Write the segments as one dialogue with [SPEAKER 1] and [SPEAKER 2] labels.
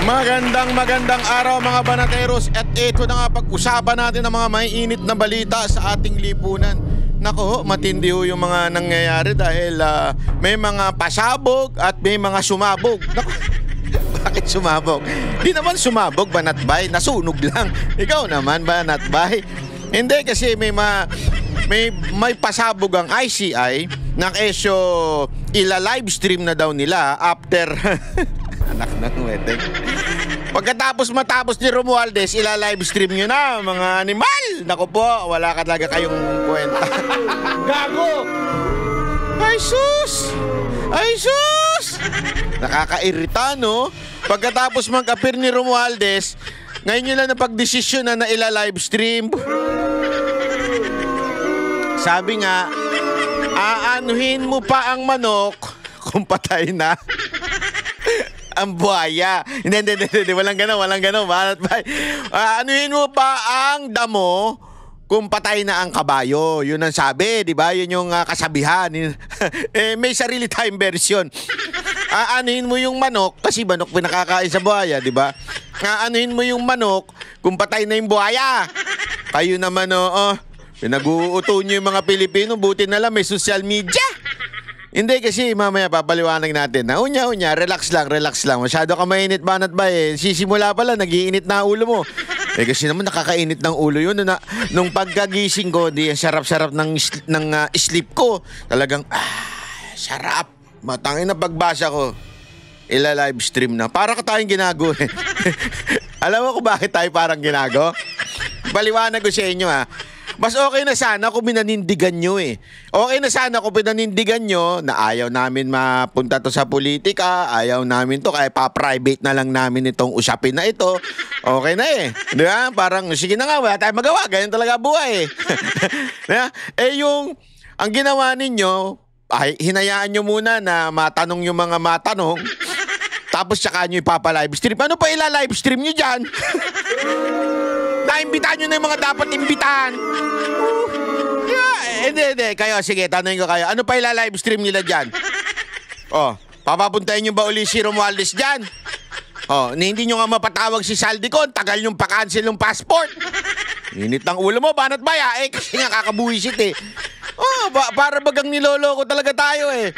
[SPEAKER 1] Magandang araw mga banateros at ito na nga pag-usapan natin ang mga maiinit na balita sa ating lipunan. Nako, matindi ho yung mga nangyayari dahil may mga pasabog at may mga sumabog. Nako, bakit sumabog? Di naman sumabog, Banatbay, nasunog lang. Ikaw naman, Banatbay. Hindi kasi may pasabog ang ICI na kesyo ila-livestream na daw nila after anak ng wedding. Matapos ni Romualdez, ila-livestream nyo na, mga animal! Naku po, wala ka talaga kayong kwenta. Gago! Ay sus! Ay sus! Nakakairita, no? Pagkatapos mag-appear ni Romualdez, ngayon nyo lang napag-desisyon na ila-livestream. Sabi nga, aanuhin mo pa ang manok kung patay na ang buhaya. Hindi. Walang gano'n. Anuhin mo pa ang damo kung patay na ang kabayo. Yun ang sabi, di ba? Yun yung kasabihan. May sarili tayong version. Anuhin mo yung manok, kasi manok pinakakain sa buhaya, di ba? Anuhin mo yung manok kung patay na yung buhaya. Kayo naman, pinag-uuto nyo yung mga Pilipino, buti na lang may social media. Hindi kasi mamaya papaliwanag natin na unya, relax lang. Masyado ka mainit, Banatbay. Sisimula pa lang, nag-iinit na ulo mo. Kasi naman nakakainit ng ulo yun. Nung pagkagising ko, di sarap-sarap ng sleep ko. Talagang, sarap. Matangin na pagbasa ko. Ila-livestream na. Para ka tayong ginago eh. Alam mo kung bakit tayo parang ginago? Paliwanag ko sa inyo Mas okay na sana kung pinanindigan nyo eh. Okay na sana kung pinanindigan nyo na ayaw namin mapunta to sa politika, ayaw namin to, kaya pa-private na lang namin itong usapin na ito. Okay na eh. Di ba? Parang, sige na nga, wala tayong magawa. Ganyan talaga buhay eh. Ang ginawa ninyo, hinayaan nyo muna na matanong yung mga matanong, tapos saka nyo ipapa-livestream. Ano pa ila-livestream nyo dyan? Naimbitahan nyo na yung mga dapat imbitahan. Hindi. Kayo, sige, tanongin ko kayo. Ano pa ila-livestream nila dyan? Papapuntahin nyo ba uli si Romualdez dyan? Hindi nyo nga mapatawag si Saldicon. Tagal yung pa-cancel yung passport. Init ng ulo mo, Banatbay, kasi nga kakabuisit eh. Para bagang niloloko talaga tayo eh.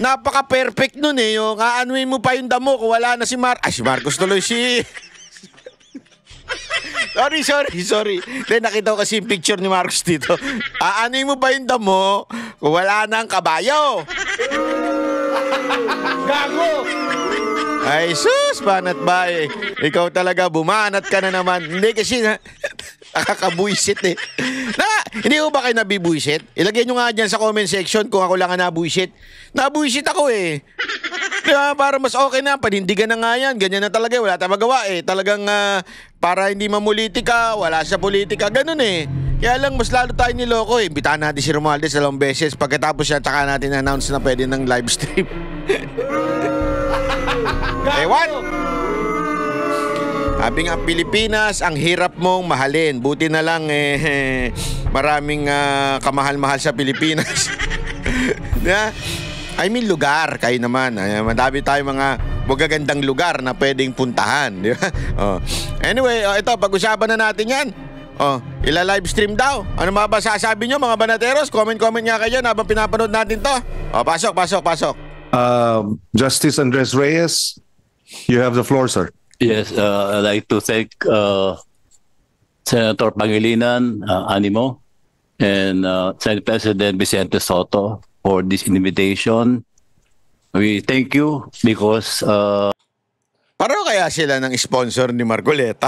[SPEAKER 1] Napaka-perfect nun eh. Yung aanuin mo pa yung damo kung wala na si si Marcos tuloy Sorry. Then nakita ko kasi yung picture ni Marcos dito. Aanuin mo pa yung damo kung wala na ang kabayo. Gago! Ay sus, Banatbay. Ikaw talaga, bumanat ka na naman. Hindi kasi nakakabuisit eh. Hindi ko ba kayo nabibuisit? Ilagay nyo nga dyan sa comment section kung ako lang nabuisit. Nabuisit ako eh. Diba, para mas okay na, panindigan na nga yan. Ganyan na talaga, wala tayong magawa eh. Talagang para hindi mamulitika, wala sa politika, ganun eh. Kaya lang mas lalo tayo niloko eh. Imbitahan natin si Romualdez 2 beses. Pagkatapos yan, tsaka natin announce na pwede ng live stream. Ewan! Sabi nga, Pilipinas, ang hirap mong mahalin. Buti na lang maraming kamahal-mahal sa Pilipinas. Yeah? I mean lugar, kayo naman. Madami tayong mga magagandang lugar na pwedeng puntahan. Di ba? Anyway, ito, pag-usapan na natin yan. Ila-livestream daw. Ano mga ba sasabi nyo, mga banateros? Comment nga kayo habang pinapanood natin to. Pasok.
[SPEAKER 2] Justice Andres Reyes, you have the floor, sir.
[SPEAKER 3] Yes, I'd like to thank Senator Pangilinan, Animo, and Senate President Vicente Soto for this invitation. We thank you because
[SPEAKER 1] Pareho kaya sila ng sponsor ni Marcoleta?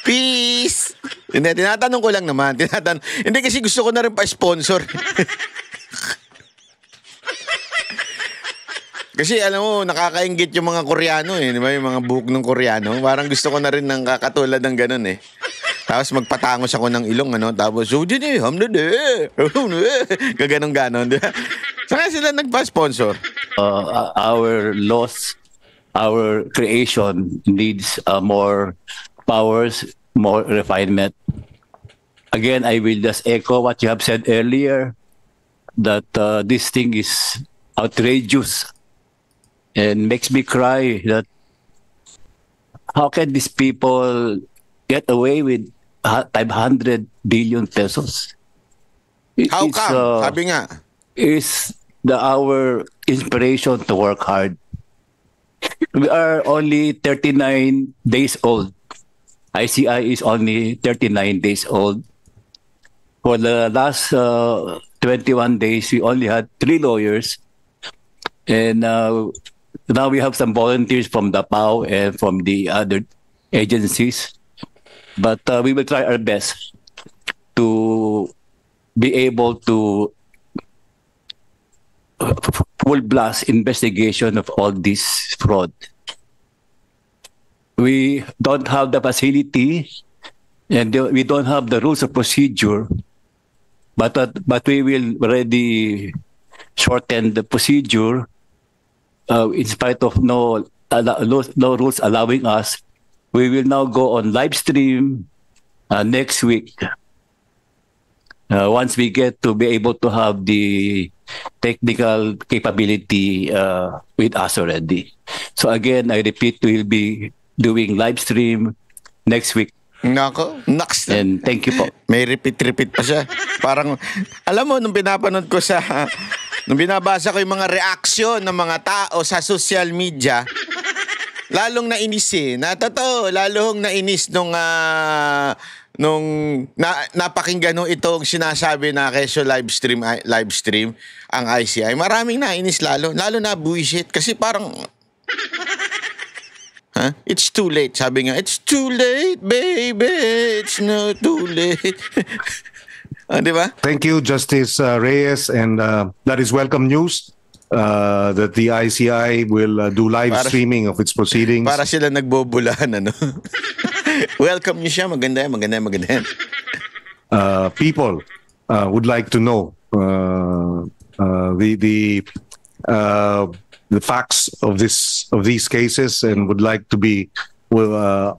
[SPEAKER 1] Peace! Hindi, tinatanong ko lang naman. Hindi kasi gusto ko na rin pa-sponsor. Kasi alam mo, nakakainggit yung mga Koreano eh. Di ba? Yung mga buhok ng Koreano. Parang gusto ko na rin ng kakatulad ng ganun eh. Tapos magpatangos ako ng ilong, tapos, gaganong-ganon. Saan sila nagpa-sponsor?
[SPEAKER 3] Our laws, our creation needs more powers, more refinement. Again, I will just echo what you have said earlier, that this thing is outrageous. and makes me cry that how can these people get away with 500 billion pesos?
[SPEAKER 1] How come? Sabi nga.
[SPEAKER 3] Is our inspiration to work hard. We are only 39 days old. ICI is only 39 days old. For the last 21 days, we only had 3 lawyers. And now we have some volunteers from the PAO and from the other agencies. But we will try our best to be able to full blast investigation of all this fraud. We don't have the facility and we don't have the rules of procedure, but we will already shorten the procedure in spite of no rules allowing us. We will now go on live stream next week. Once we get to be able to have the technical capability with us already. So again, I repeat, we'll be doing live stream next week.
[SPEAKER 1] Nako, next.
[SPEAKER 3] And thank you po.
[SPEAKER 1] May repeat pa siya. Parang, alam mo, nung pinapanood ko nung binabasa ko yung mga reaksyon ng mga tao sa social media, lalong nainis na totoo, lalong nainis nung napakinggan nung itong sinasabi na kesyo live stream ang ICI. Maraming nainis lalo na bullshit kasi parang it's too late. Sabi nga, it's too late, baby. It's not too late. Di ba?
[SPEAKER 2] Thank you, Justice Reyes. And that is welcome news that the ICI will do live streaming of its proceedings.
[SPEAKER 1] Para sila nagbobulaan, ano? Welcome niyo siya. Maganda yan.
[SPEAKER 2] People would like to know the facts of these cases and would like to be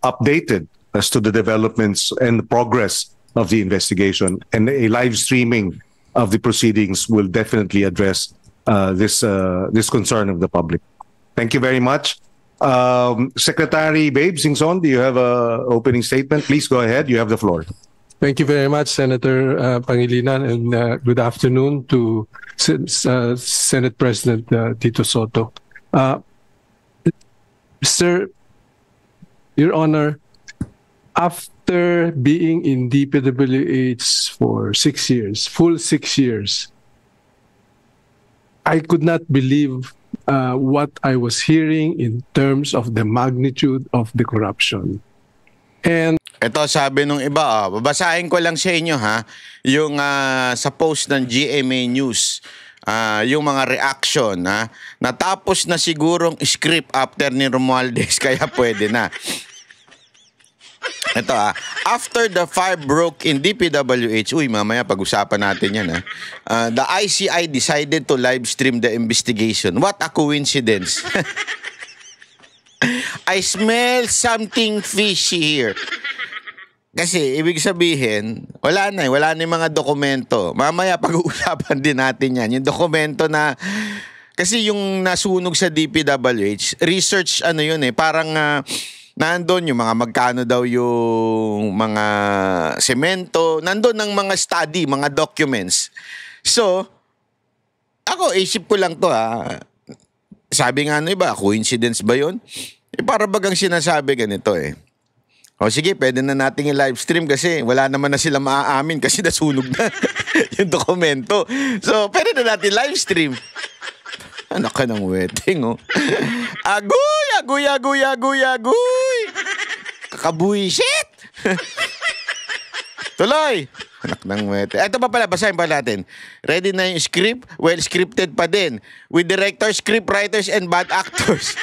[SPEAKER 2] updated as to the developments and the progress of the investigation. And a live streaming of the proceedings will definitely address this concern of the public. Thank you very much. Secretary Babe Singson, do you have an opening statement? Please go ahead. You have the floor.
[SPEAKER 4] Thank you very much, Senator Pangilinan, and good afternoon to Senate President Tito Soto. Sir, Your Honor, after being in DPWH for 6 years, full 6 years, I could not believe what I was hearing in terms of the magnitude of the corruption. And
[SPEAKER 1] ito sabi nung iba, babasahin ko lang sa inyo yung sa post ng GMA News, yung mga reaction natapos na sigurong script after ni Romualdez kaya pwede na. Ito after the fire broke in DPWH, mamaya pag-usapan natin yan the ICI decided to live stream the investigation. What a coincidence. I smell something fishy here. Kasi ibig sabihin, wala na yung mga dokumento. Mamaya pag-uusapan din natin yan. Yung dokumento na, kasi yung nasunog sa DPWH, research parang nandun yung mga magkano daw yung mga semento, nandun ng mga study, mga documents. So, ako, isip ko lang to Sabi nga iba, coincidence ba yun? Para bagang sinasabi ganito O sige, pwede na nating i-live stream kasi wala naman na sila maaamin kasi nasunog na yung dokumento. So, pwede na natin live stream. Anak ka ng wedding, Agoy! Kakabuisit! Tuloy! Anak ng wedding. Ito pa pala, basahin pa natin. Ready na yung script? Well scripted pa din. With directors, script writers, and bad actors.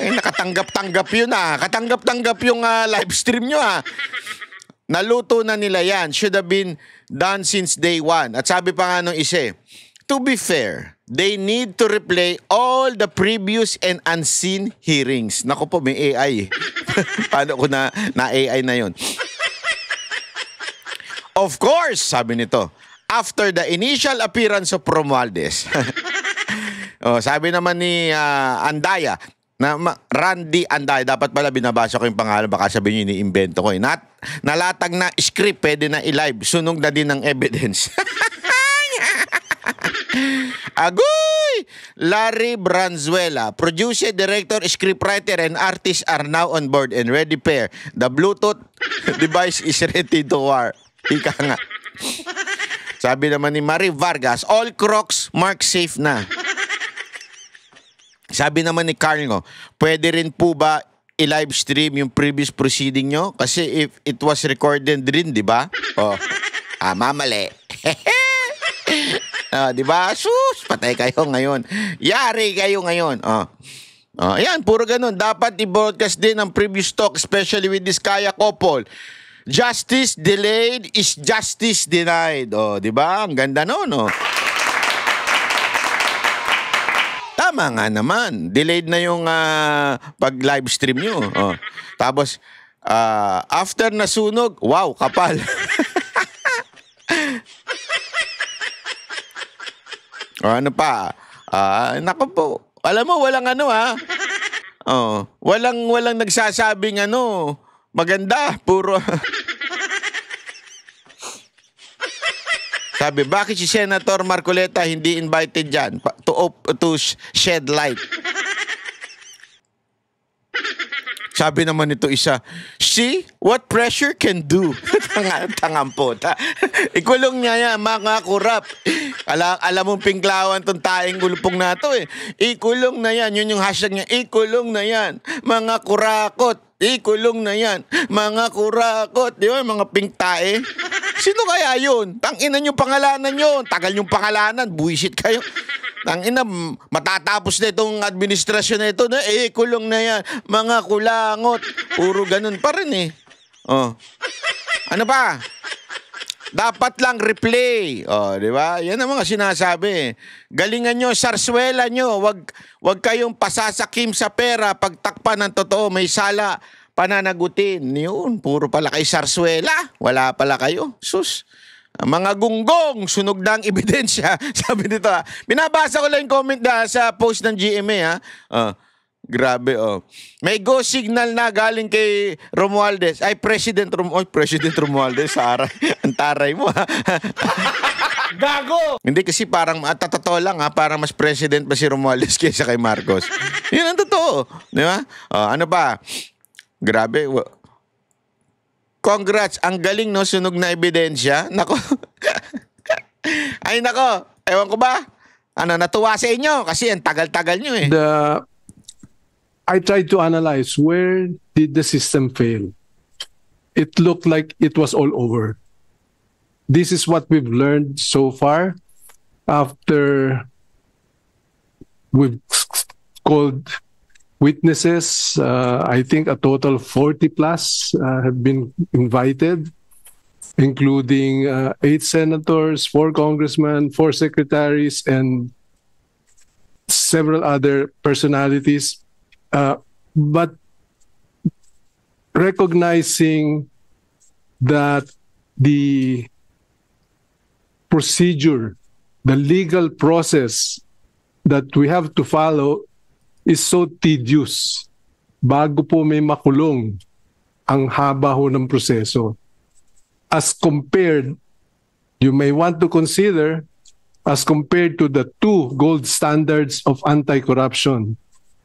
[SPEAKER 1] Nakatanggap-tanggap yun Katanggap-tanggap yung live stream nyo Naluto na nila yan. Should have been done since day one. At sabi pa nga nung isa, to be fair, they need to replay all the previous and unseen hearings. Naku po, may AI Paano ko na AI na yun? Of course, sabi nito, after the initial appearance of Romualdez, Sabi naman ni Andaya, Randy Andaya, dapat pala binabasa ko yung pangalan, baka sabihin nyo ini-invento ko. Nalatag na script, pwede na i-live, sunog na din ng evidence. Agoy! Larry Branzuela, producer, director, scriptwriter, and artist are now on board and ready pair. The Bluetooth device is ready to war. Ika nga. Sabi naman ni Marie Vargas, all Crocs mark safe na. Sabi naman ni Carlo, pwede rin po ba i-live stream yung previous proceeding nyo? Kasi if it was recorded rin, di ba? Mamali. Di ba? Sus, patay kayo ngayon. Yari kayo ngayon. Ayan, puro ganun. Dapat i-broadcast din ang previous talk, especially with this Kaya couple. Justice delayed is justice denied. Di ba? Ang ganda nun, Tama nga naman. Delayed na yung pag-live stream nyo. Tapos, after nasunog, wow, kapal. Ano pa? Naku po. Alam mo, walang walang nagsasabing maganda. Puro. Sabi, bakit si Senator Marcoleta hindi invited dyan to shed light? Sabi naman nito isa, see what pressure can do. Tangampota. Ikulong niya yan, mga kurap. Alam mong pingklawan tong taing gulpong na to eh. Ikulong na yan. Yun yung hashtag niya. Ikulong na yan. Mga kurakot. Ikulong na yan. Mga kurakot. Di ba? Mga pingtae. Sino kaya yun? Tanginan yung pangalanan yun. Tagal yung pangalanan. Buisit kayo. Tangina, matatapos na itong administrasyon na ito na kulong na yan. Mga kulangot. Puro ganun pa rin eh. Ano pa? Dapat lang replay. Di ba? Yan ang mga sinasabi. Galingan nyo, sarswela nyo. Wag kayong pasasakim sa pera. Pagtakpan ng totoo, may sala, pananagutin. Yun, puro pala kay sarswela. Wala pala kayo. Sus. Mga gunggong, sunog na ang ebidensya. Sabi nito Binabasa ko lang yung comment sa post ng GMA Grabe May go signal na galing kay Romualdez. Ay, President Romualdez. Ang taray mo Gago! Hindi kasi parang, totoo lang parang mas president pa si Romualdez kaysa kay Marcos. Yun ang totoo. Di ba? Ano pa? Grabe. Congrats, ang galing sunog na ebidensya. Nako. Ay nako, ewan ko ba? Natuwa sa inyo kasi ang tagal-tagal nyo eh.
[SPEAKER 4] I tried to analyze where did the system fail. It looked like it was all over. This is what we've learned so far after we've called witnesses. I think a total of 40 plus have been invited, including 8 senators, 4 congressmen, 4 secretaries, and several other personalities. But recognizing that the procedure, the legal process that we have to follow is so tedious. Bago po may makulong, ang haba ho ng proseso. As compared, you may want to consider, as compared to the 2 gold standards of anti-corruption,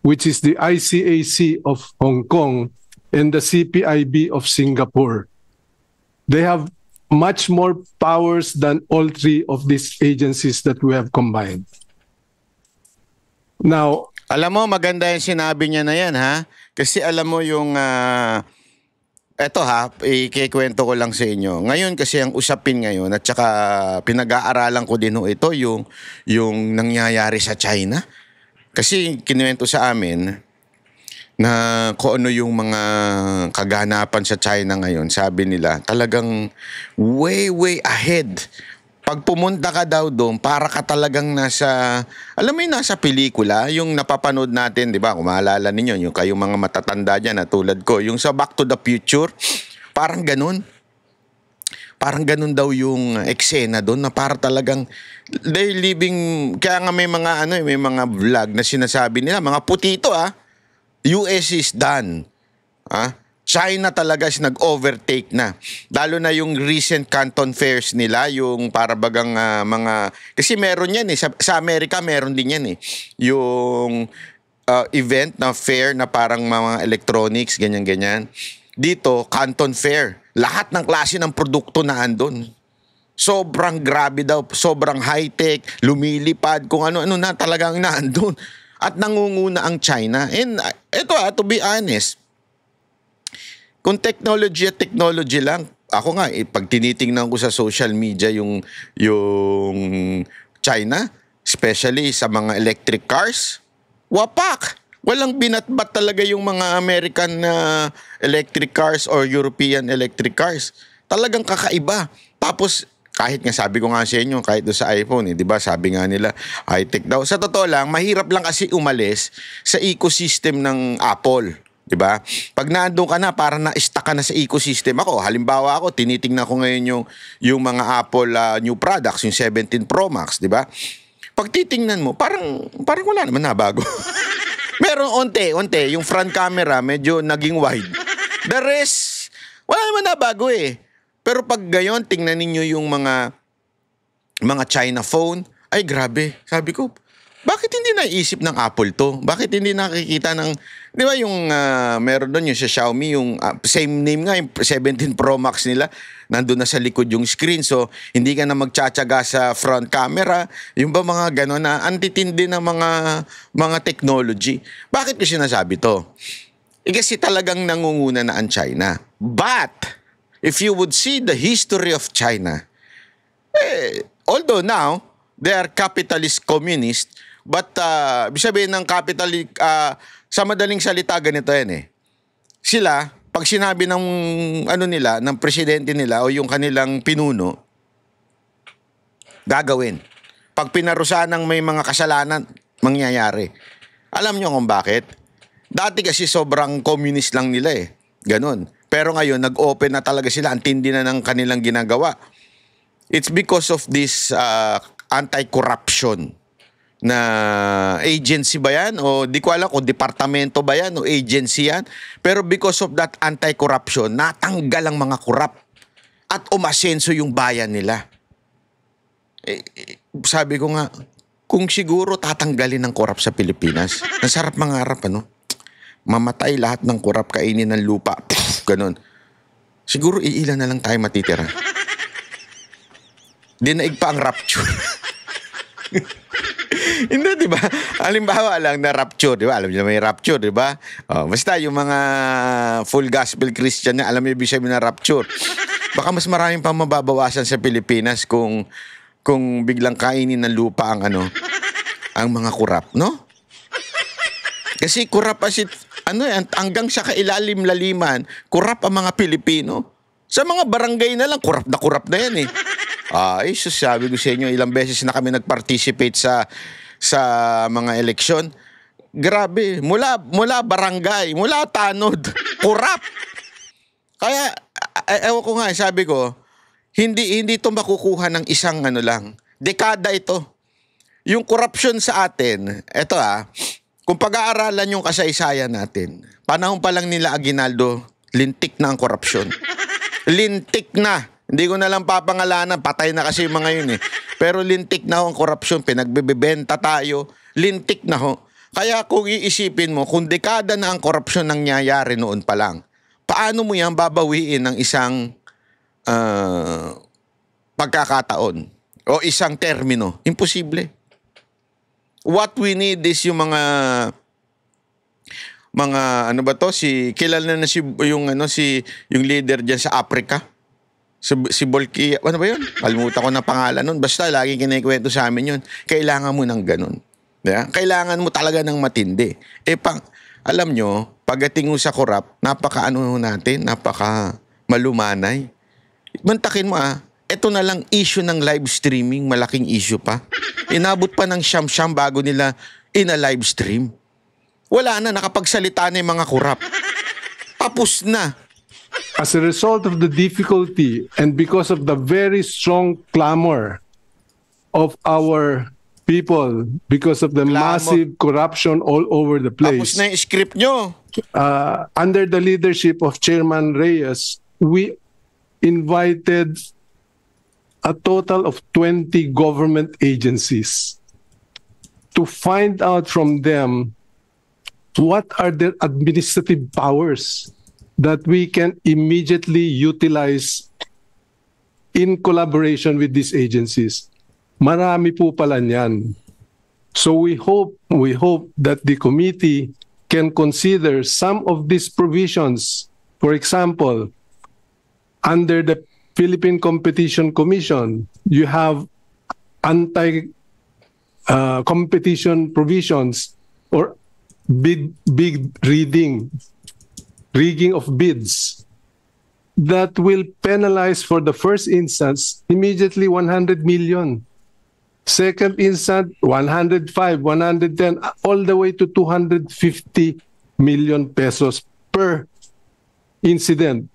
[SPEAKER 4] which is the ICAC of Hong Kong and the CPIB of Singapore. They have much more powers than all 3 of these agencies that we have combined. Now,
[SPEAKER 1] alam mo, maganda yung sinabi niya na yan, Kasi alam mo yung, eto ikikwento ko lang sa inyo. Ngayon kasi ang usapin ngayon, at saka pinag-aaralan ko din ito, yung nangyayari sa China. Kasi kinuwento sa amin na kung ano yung mga kaganapan sa China ngayon, sabi nila, talagang way ahead. Pag pumunta ka daw doon, para ka talagang nasa, alam mo yung nasa pelikula, yung napapanood natin, di ba? Kung maalala ninyo, yung kayong mga matatanda dyan na tulad ko, yung sa Back to the Future, parang ganun. Parang ganun daw yung eksena doon na para talagang they living, kaya nga may mga may mga vlog na sinasabi nila, mga putito US is done. China talaga is nag-overtake na. Lalo na yung recent Canton Fairs nila, yung para bagang mga, kasi meron yan sa Amerika meron din yan yung event na fair na parang mga electronics, ganyan-ganyan. Dito, Canton Fair. Lahat ng klase ng produkto na andun. Sobrang grabe daw, sobrang high-tech, lumilipad, kung ano-ano na talagang naandun. At nangunguna ang China. And ito to be honest, kung technology lang, ako nga, pag tinitingnan ko sa social media yung China, especially sa mga electric cars, wapak! Walang binatbat talaga yung mga American electric cars or European electric cars. Talagang kakaiba. Tapos, kahit nga sabi ko nga sa inyo, kahit doon sa iPhone, di ba? Sabi nga nila, high-tech daw. Sa totoo lang, mahirap lang kasi umalis sa ecosystem ng Apple. Di ba? Pag nandun ka na, parang na-stuck ka na sa ecosystem. Halimbawa ako, tinitingnan ko ngayon yung mga Apple new products, yung 17 Pro Max, di ba? Pag titingnan mo, parang wala naman na bago. Meron onte, yung front camera medyo naging wide. The rest, wala naman na bago Pero pag gayon, tingnan ninyo yung mga China phone, ay grabe. Sabi ko, bakit hindi naisip ng Apple to? Bakit hindi nakikita ng, di ba yung meron doon yung sa Xiaomi, yung same name nga, yung 17 Pro Max nila, nandun na sa likod yung screen. So, hindi ka na magtsatsaga sa front camera. Yung ba mga gano'n na antitindi ng mga technology. Bakit ko sinasabi to? Kasi talagang nangunguna na ang China. But, if you would see the history of China, although now, they are capitalist communist, but ibig sabihin ng capitalist, sa madaling salita, ganito yan Sila, pag sinabi ng nila, ng presidente nila o yung kanilang pinuno, gagawin. Pag pinarusahan ng may mga kasalanan, mangyayari. Alam nyo kung bakit? Dati kasi sobrang communist lang nila Ganon. Pero ngayon, nag-open na talaga sila. Ang tindi na ng kanilang ginagawa. It's because of this anti-corruption na agency ba yan? O di ko alam kung departamento ba yan o agency yan. Pero because of that anti-corruption, natanggal ang mga korap at umasenso yung bayan nila. Sabi ko nga, kung siguro tatanggalin ng korap sa Pilipinas, ang sarap mangarap, mamatay lahat ng korap, kainin ng lupa, ganon. Siguro iilan na lang tayo matitira. Dinaig pa ang rapture. Hindi, di ba? Halimbawa lang na rapture, di ba? Alam niyo may rapture, di ba? Basta yung mga full gospel Christian na, alam niyo ibig sabihin na rapture. Baka mas maraming pang mababawasan sa Pilipinas kung biglang kainin ng lupa ang ang mga kurap, no? Kasi kurap as hanggang sa kailalim-laliman, kurap ang mga Pilipino. Sa mga barangay na lang, kurap na yan sabi ko sa inyo, ilang beses na kami nag-participate sa mga eleksyon. Grabe, mula barangay, mula tanod, kurap. Kaya, ewan ko nga, sabi ko, hindi ito makukuha ng isang lang. Dekada ito. Yung korupsyon sa atin, eto kung pag-aaralan yung kasaysayan natin, panahon pa lang nila Aguinaldo, lintik na ang korupsyon. Lintik na. Hindi ko na lang papangalanan, patay na kasi yung mga yun Pero lintik na ang korupsyon, pinagbebenta tayo, lintik na Kaya kung iisipin mo, kung dekada na ang korupsyon nangyayari noon pa lang, paano mo yan babawiin ng isang pagkakataon o isang termino? Imposible. What we need is yung mga kilala na yung leader diyan sa Africa. Si Bolki, ano ba yun? Kalimutan ko na pangalan nun. Basta lagi kinikwento sa amin yun. Kailangan mo ng ganun. Yeah? Kailangan mo talaga ng matindi. Alam nyo, pagdating mo sa korap, napaka malumanay. Mantakin mo ito na lang issue ng live streaming, malaking issue pa. Inabot pa ng siyam-siyam bago nila live stream. Wala na, nakapagsalita na yung mga korap. Tapos na.
[SPEAKER 4] as a result of the difficulty and because of the very strong clamor of our people, because of the massive corruption all over the
[SPEAKER 1] Tapos
[SPEAKER 4] place,
[SPEAKER 1] na yung script nyo.
[SPEAKER 4] under the leadership of Chairman Reyes, we invited a total of 20 government agencies to find out from them what are their administrative powers that we can immediately utilize in collaboration with these agencies. Marami po pala niyan. So we hope that the committee can consider some of these provisions. For example, under the Philippine Competition Commission, you have anti-competition provisions or bid rigging of bids that will penalize for the first instance immediately 100 million. Second instance, 105, 110, all the way to 250 million pesos per incident.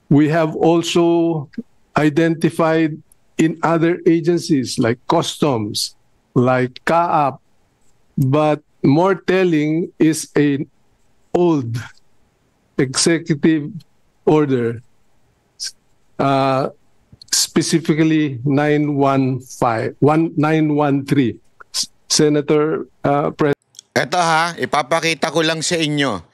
[SPEAKER 4] We have also identified in other agencies like Customs, like CAAP, but more telling is an old executive order, specifically 913. Senator President.
[SPEAKER 1] Eto ha, ipapakita ko lang sa inyo.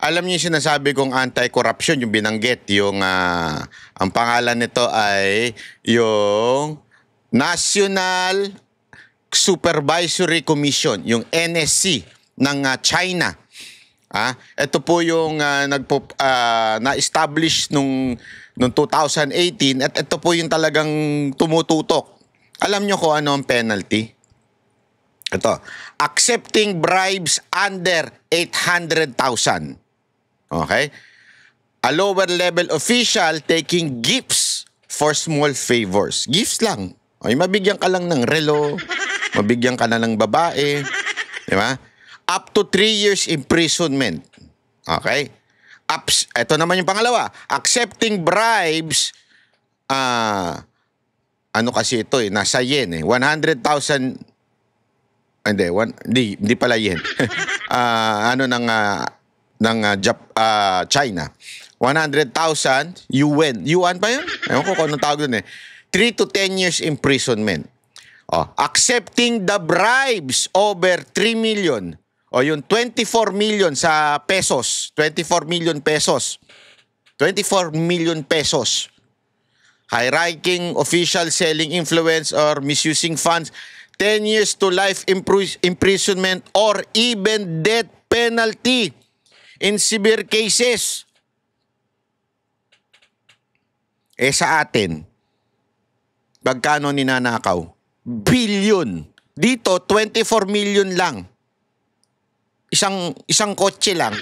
[SPEAKER 1] Alam niyo yung sinasabi kong anti-corruption, yung binanggit, yung ang pangalan nito ay yung National Supervisory Commission, yung NSC ng China. Ito po yung na-establish nung 2018 at ito po yung talagang tumututok. Alam nyo kung ano ang penalty? Ito, accepting bribes under 800,000. Okay? A lower level official taking gifts for small favors. Gifts lang. Okay, mabigyan ka lang ng relo, mabigyan ka na ng babae, di ba? Up to 3 years imprisonment. Okay? Ito naman yung pangalawa. Accepting bribes, ano kasi ito nasa yen 100,000, hindi pala yen. Ano China. 100,000 yuan. Yuan pa yun? Ewan ko kung anong tawag dun 3 to 10 years imprisonment. Accepting the bribes over 3 million. Yung 24 million sa pesos. 24 million pesos. 24 million pesos. High-ranking official selling influence or misusing funds. 10 years to life imprisonment or even death penalty in severe cases. Sa atin, magkano ninanakaw? Billion. Dito, 24 million lang. Isang kotse lang.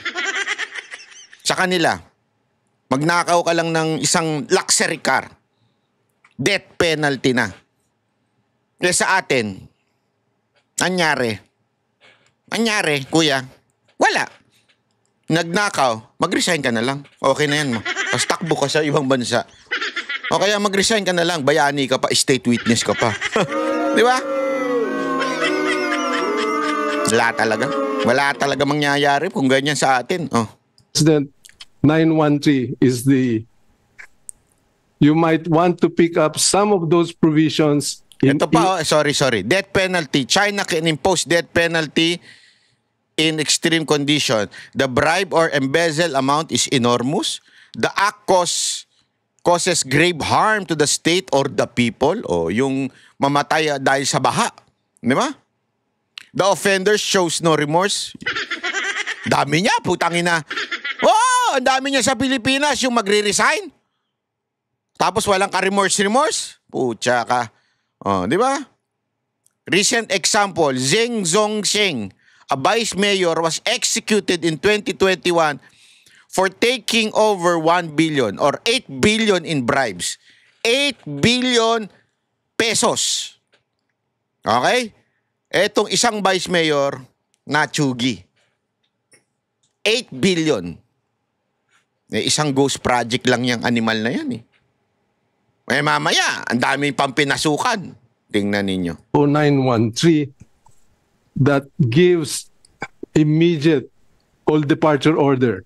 [SPEAKER 1] Sa kanila, magnakaw ka lang ng isang luxury car. Death penalty na. Sa atin, anyari, kuya, wala. Nagnakaw, mag-resign ka na lang. Okay na yan mo. Tapos takbo ka sa ibang bansa. O kaya mag-resign ka na lang, bayani ka pa, state witness ka pa. Di ba? Wala talaga mangyayari kung ganyan sa atin.
[SPEAKER 4] President, 913 is you might want to pick up some of those provisions.
[SPEAKER 1] Ito pa, sorry. Death penalty. China can impose death penalty in extreme condition. The bribe or embezzle amount is enormous. The act causes grave harm to the state or the people. Yung mamatay dahil sa baha. Di ba? The offender shows no remorse. Dami niya, putangin na. Ang dami niya sa Pilipinas, yung magre-resign. Tapos walang ka-remorse. Putya ka. Di ba? Recent example, Zeng Zongsheng, a vice mayor, was executed in 2021 for taking over 1 billion or 8 billion in bribes. 8 billion pesos. Okay? Etong isang vice mayor, natsugi. 8 billion. Isang ghost project lang yung animal na yan eh. Mamaya, ang dami pang pinasukan. Tingnan ninyo.
[SPEAKER 4] 0913 that gives immediate all departure order,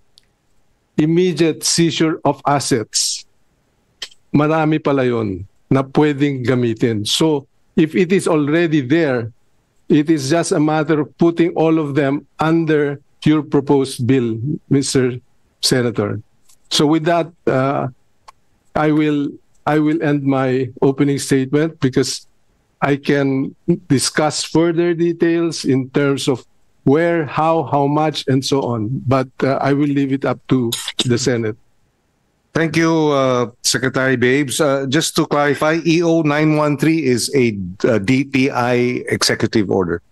[SPEAKER 4] immediate seizure of assets. Marami pala yun na pwedeng gamitin. So, if it is already there, it is just a matter of putting all of them under your proposed bill, Mr. Senator. So with that, I will end my opening statement because I can discuss further details in terms of where, how much, and so on. But I will leave it up to the Senate.
[SPEAKER 2] Thank you, Secretary Babes. Just to clarify, EO 913 is a DTI executive order.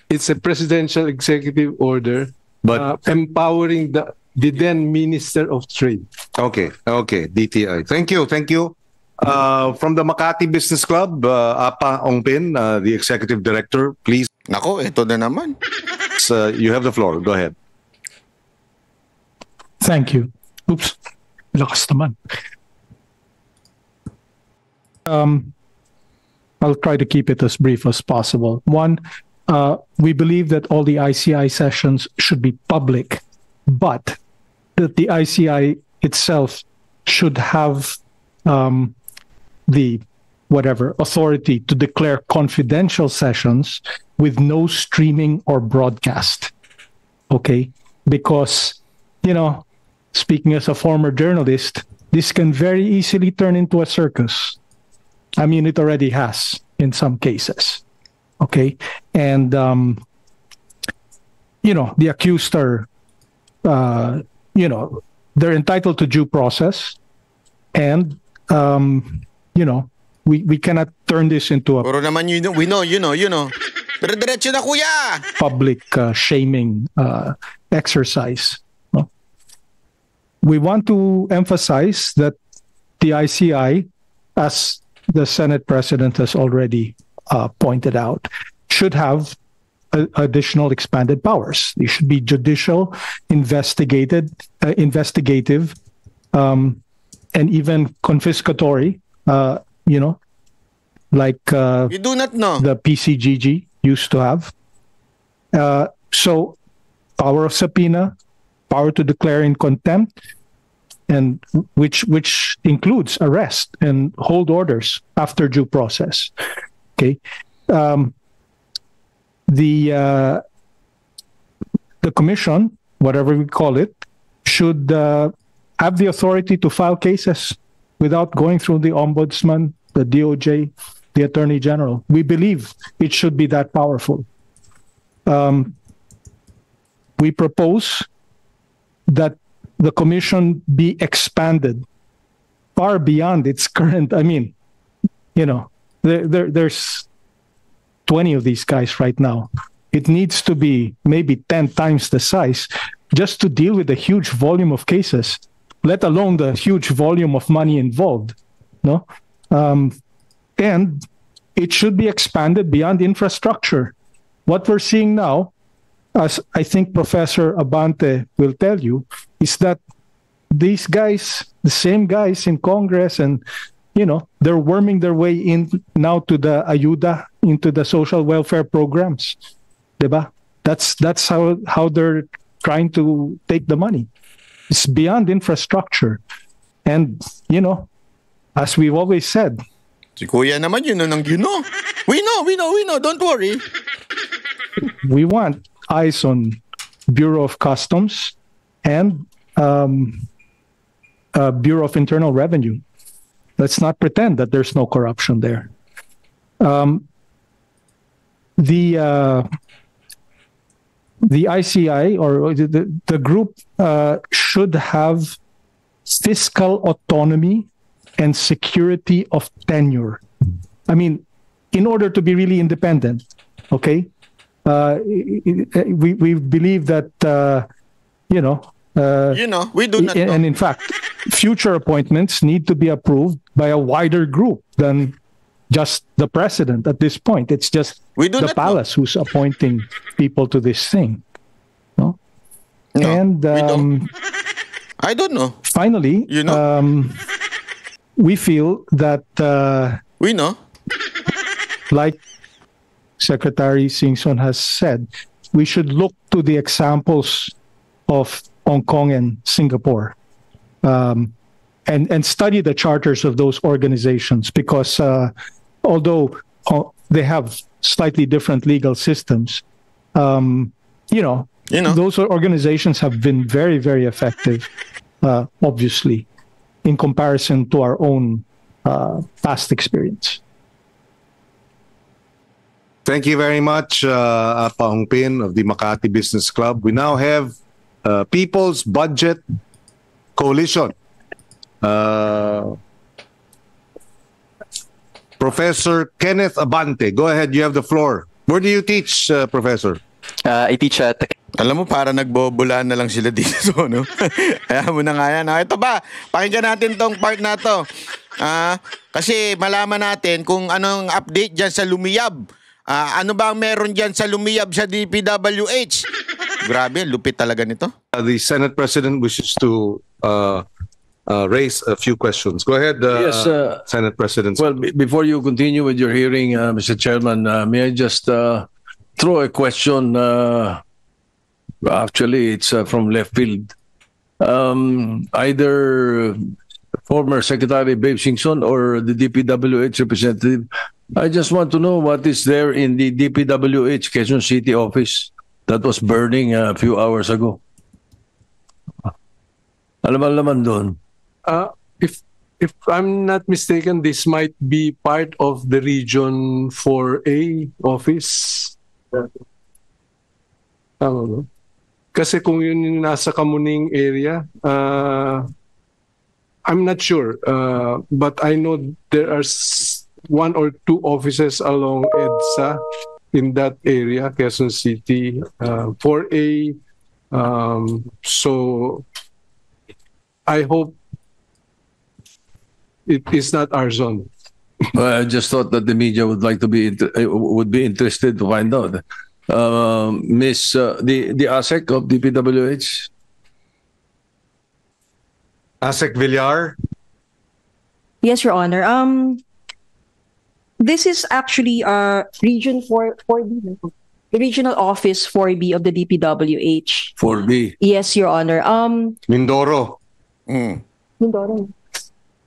[SPEAKER 4] It's a presidential executive order,
[SPEAKER 2] But
[SPEAKER 4] empowering the then Minister of Trade.
[SPEAKER 2] okay, DTI. Thank you. From the Makati Business Club, Apa Ongpin, the executive director, please.
[SPEAKER 1] Nako, ito na naman.
[SPEAKER 2] You have the floor. Go ahead.
[SPEAKER 5] Thank you. Oops. Lakas naman. I'll try to keep it as brief as possible. One, we believe that all the ICI sessions should be public, but that the ICI itself should have the authority to declare confidential sessions with no streaming or broadcast. Okay? Because, speaking as a former journalist, this can very easily turn into a circus. I mean, it already has in some cases. Okay? And, the accused are, they're entitled to due process. And, we cannot turn this into a
[SPEAKER 1] Puro naman we know. Pero diretso na, kuya!
[SPEAKER 5] public shaming exercise. No? We want to emphasize that the ICI, as the Senate President has already pointed out, should have additional expanded powers. They should be judicial, investigative, and even confiscatory. Like
[SPEAKER 1] You do not know.
[SPEAKER 5] the PCGG used to have. So, power of subpoena, power to declare in contempt, and which includes arrest and hold orders after due process. Okay, the commission, whatever we call it, should have the authority to file cases without going through the ombudsman, the DOJ, the Attorney General. We believe it should be that powerful. We propose that the commission be expanded far beyond its current. I mean, there's 20 of these guys right now. It needs to be maybe 10 times the size just to deal with the huge volume of cases, let alone the huge volume of money involved. No? And it should be expanded beyond infrastructure. What we're seeing now, as I think Professor Abante will tell you, is that these guys, the same guys in Congress, and they're worming their way in now to the ayuda, into the social welfare programs. Diba? That's how they're trying to take the money. It's beyond infrastructure. And, as we've always said,
[SPEAKER 1] Si kuya naman, We know. Don't worry.
[SPEAKER 5] we want eyes on Bureau of Customs and Bureau of Internal Revenue. Let's not pretend that there's no corruption there. The ICI or the group should have fiscal autonomy and security of tenure. I mean, in order to be really independent, okay? We believe that,
[SPEAKER 1] We do not know.
[SPEAKER 5] and in fact, future appointments need to be approved by a wider group than just the president at this point. It's just
[SPEAKER 1] We do
[SPEAKER 5] the
[SPEAKER 1] not
[SPEAKER 5] palace who's appointing people to this thing. No?
[SPEAKER 1] No,
[SPEAKER 5] And
[SPEAKER 1] we don't. I don't know.
[SPEAKER 5] finally,
[SPEAKER 1] You know?
[SPEAKER 5] we feel that,
[SPEAKER 1] We know.
[SPEAKER 5] like Secretary Singson has said, we should look to the examples of Hong Kong and Singapore, and study the charters of those organizations, because although they have slightly different legal systems, those organizations have been very, very effective, obviously, in comparison to our own past experience.
[SPEAKER 2] Thank you very much, Apa Ong Pin of the Makati Business Club. We now have People's Budget Coalition. Professor Kenneth Abante, go ahead. You have the floor. Where do you teach, Professor?
[SPEAKER 6] I teach at
[SPEAKER 1] Alam mo, para nagbobulaan na lang sila dito, no? Kaya mo na nga yan. Ito ba, pakinggan natin tong part na to. Kasi malaman natin kung anong update dyan sa Lumiyab. Ano ba ang meron dyan sa Lumiyab sa DPWH? Grabe, lupit talaga nito.
[SPEAKER 2] The Senate President wishes to raise a few questions. Go ahead,
[SPEAKER 7] Yes,
[SPEAKER 2] Senate President.
[SPEAKER 7] Well, before you continue with your hearing, Mr. Chairman, may I just throw a question? Actually, it's from left field. Either former Secretary Babe Singson or the DPWH representative, I just want to know what is there in the DPWH Quezon City office that was burning a few hours ago. Alaman doon.
[SPEAKER 4] If I'm not mistaken, this might be part of the Region 4A office. Tama ba? Kasi kung yun yung nasa Kamuning area, I'm not sure. But I know there are one or two offices along EDSA in that area, Quezon City, 4A. So I hope it is not our zone.
[SPEAKER 7] I just thought that the media would like to would be interested to find out. Miss the ASEC of DPWH.
[SPEAKER 2] ASEC Villar.
[SPEAKER 8] Yes, Your Honor. This is actually Region 4B, the Regional Office 4B of the DPWH.
[SPEAKER 7] 4B.
[SPEAKER 8] Yes, Your Honor.
[SPEAKER 2] Mindoro.
[SPEAKER 8] Mindoro.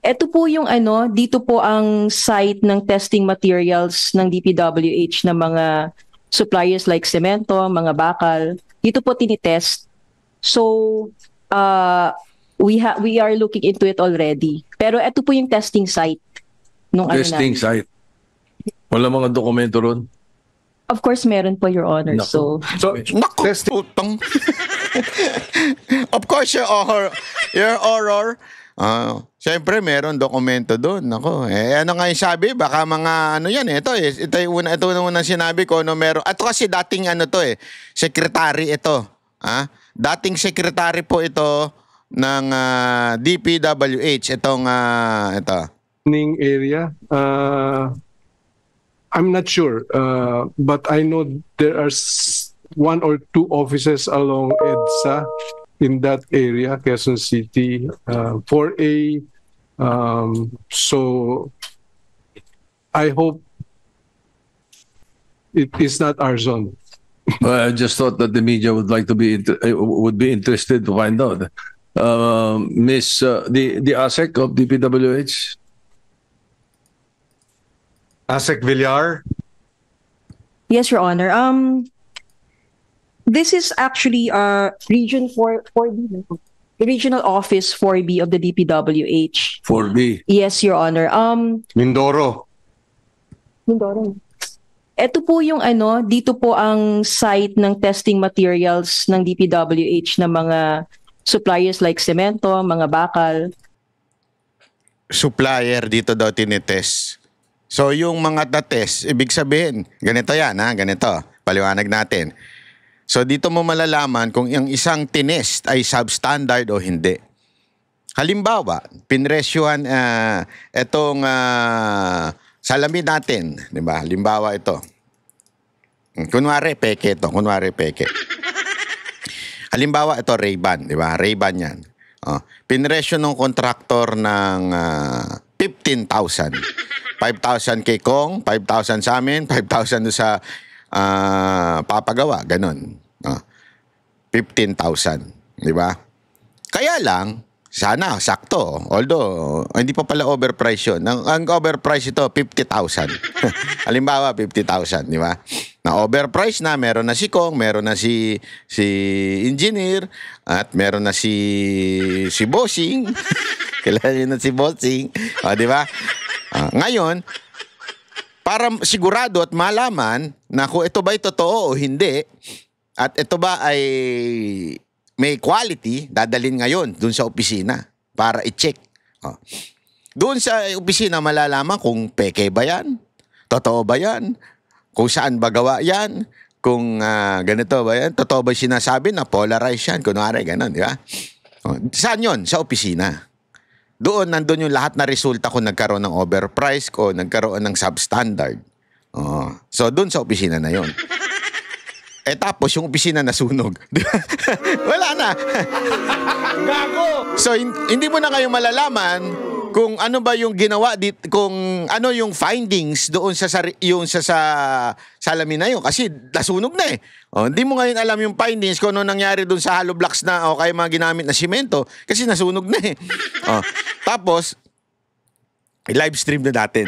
[SPEAKER 8] Ito po yung dito po ang site ng testing materials ng DPWH na mga suppliers like semento, mga bakal. Dito po tinitest. So, we are looking into it already. Pero ito po yung testing site.
[SPEAKER 7] Testing site. Wala mga dokumento ron?
[SPEAKER 8] Of course, meron po, Your Honor.
[SPEAKER 7] Naku.
[SPEAKER 1] Naku, putang. Of course, Your Honor. Siyempre, meron dokumento doon. Nako, ano nga yung sabi? Baka mga yan eh. Ito yung unang sinabi ko. Meron. At kasi dating secretary ito. Dating secretary po ito ng DPWH. Ito.
[SPEAKER 4] Ning area, I'm not sure. But I know there are one or two offices along EDSA in that area, Quezon City, 4A. So I hope it is not our zone.
[SPEAKER 7] I just thought that the media would like to would be interested to find out. Miss the ASEC of DPWH.
[SPEAKER 2] ASEC Villar.
[SPEAKER 8] Yes, Your Honor. This is actually Region 4B, the Regional Office 4B of the DPWH.
[SPEAKER 7] 4B.
[SPEAKER 8] Yes, Your Honor.
[SPEAKER 2] Mindoro.
[SPEAKER 8] Mindoro. Ito po yung dito po ang site ng testing materials ng DPWH na mga suppliers like semento, mga bakal.
[SPEAKER 1] Supplier dito daw tinitest. So yung mga test, ibig sabihin, ganito yan ganito. Paliwanag natin. So dito mo malalaman kung yung isang tinest ay substandard o hindi. Halimbawa, pinresyuhan itong salamin natin, di ba? Halimbawa ito. Kunwari peke ito, Halimbawa, ito Ray-Ban, di ba? Ray-Ban yan. Pinresyo ng kontraktor ng 15,000. 5,000 kay Kong, 5,000 sa amin, 5,000 doon sa papagawa, ganun. 15,000, di ba? Kaya lang, sana, sakto. Although, hindi pa pala overprice yun. Ang overprice ito, 50,000. Halimbawa, 50,000, di ba? Na overprice na, meron na si Kong, meron na si engineer, at meron na si Bossing. Kailangan yun na si Bossing. Di ba? Ngayon, para sigurado at malaman na kung ito ba'y totoo o hindi, at ito ba ay may quality, dadalhin ngayon dun sa opisina para i-check. Doon sa opisina malalaman kung peke ba yan, totoo ba yan, kung saan ba gawa yan, kung ganito ba yan, totoo ba sinasabi na polarized yan, kunwari gano'n, di ba? Saan yun? Sa opisina. Doon, nandun yung lahat na resulta kung nagkaroon ng overprice o nagkaroon ng substandard. So, doon sa opisina na yon. Tapos yung opisina nasunog. Wala na. Gago! So, hindi mo na kayo malalaman kung ano ba yung ginawa kung ano yung findings doon sa salamin na yun. Kasi nasunog na eh. Hindi mo ngayon alam yung findings kung ano nangyari doon sa hollow blocks na o kaya mga ginamit na simento kasi nasunog na eh. Tapos, i-live stream na natin.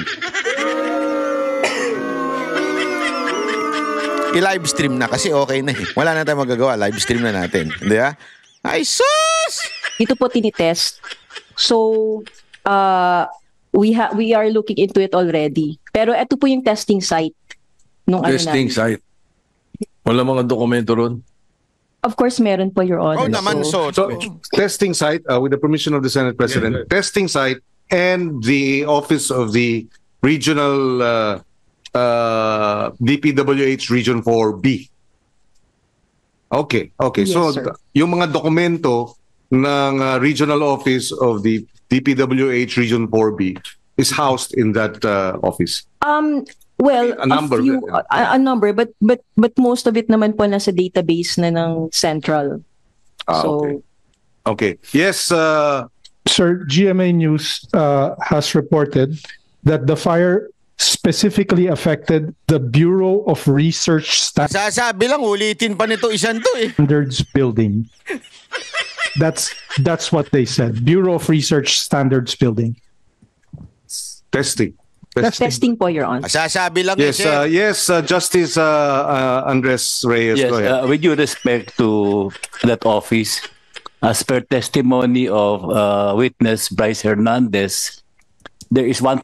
[SPEAKER 1] I-live stream na kasi okay na eh. Wala na tayong magagawa. Live stream na natin. Hindi ba? Ay, sus!
[SPEAKER 8] Ito po tinitest. So, we are looking into it already. Pero ito po yung testing site.
[SPEAKER 7] Testing site. Wala mga dokumento ron?
[SPEAKER 8] Of course, meron po, Your Honor.
[SPEAKER 1] Naman, so
[SPEAKER 2] testing site, with the permission of the Senate President, testing site and the office of the regional DPWH Region 4B. Okay.
[SPEAKER 8] Yes,
[SPEAKER 2] So,
[SPEAKER 8] sir.
[SPEAKER 2] yung mga dokumento ng regional office of the DPWH Region 4B is housed in that office.
[SPEAKER 8] Well,
[SPEAKER 2] A number,
[SPEAKER 8] a number, but most of it naman po nasa database na ng central.
[SPEAKER 2] Okay. Yes,
[SPEAKER 5] Sir, GMA News has reported that the fire specifically affected the Bureau of Research
[SPEAKER 1] sasabi lang, ulitin pa nito isang to eh.
[SPEAKER 5] Standards Building. That's what they said. Bureau of Research Standards Building.
[SPEAKER 2] testing.
[SPEAKER 8] Testing po, Your Honor.
[SPEAKER 1] Sasabi lang
[SPEAKER 2] Yes, Justice Andres Reyes,
[SPEAKER 3] Yes,
[SPEAKER 2] go ahead.
[SPEAKER 3] with due respect to that office, as per testimony of witness Bryce Hernandez, there is 1%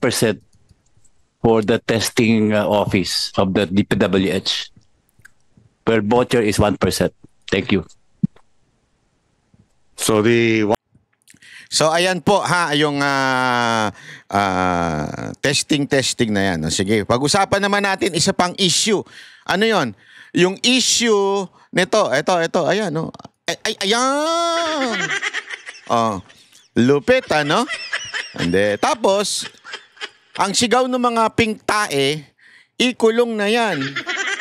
[SPEAKER 3] for the testing office of the DPWH. Per voucher is 1%. Thank you.
[SPEAKER 1] So ayan po ha, yung testing na yan. Sige, pag-usapan naman natin isa pang issue. Ano yon? Yung issue nito, ito, ayan, no. Ayan. Lupit, ano? Hindi. Tapos, ang sigaw ng mga pink tae, ikulong na yan.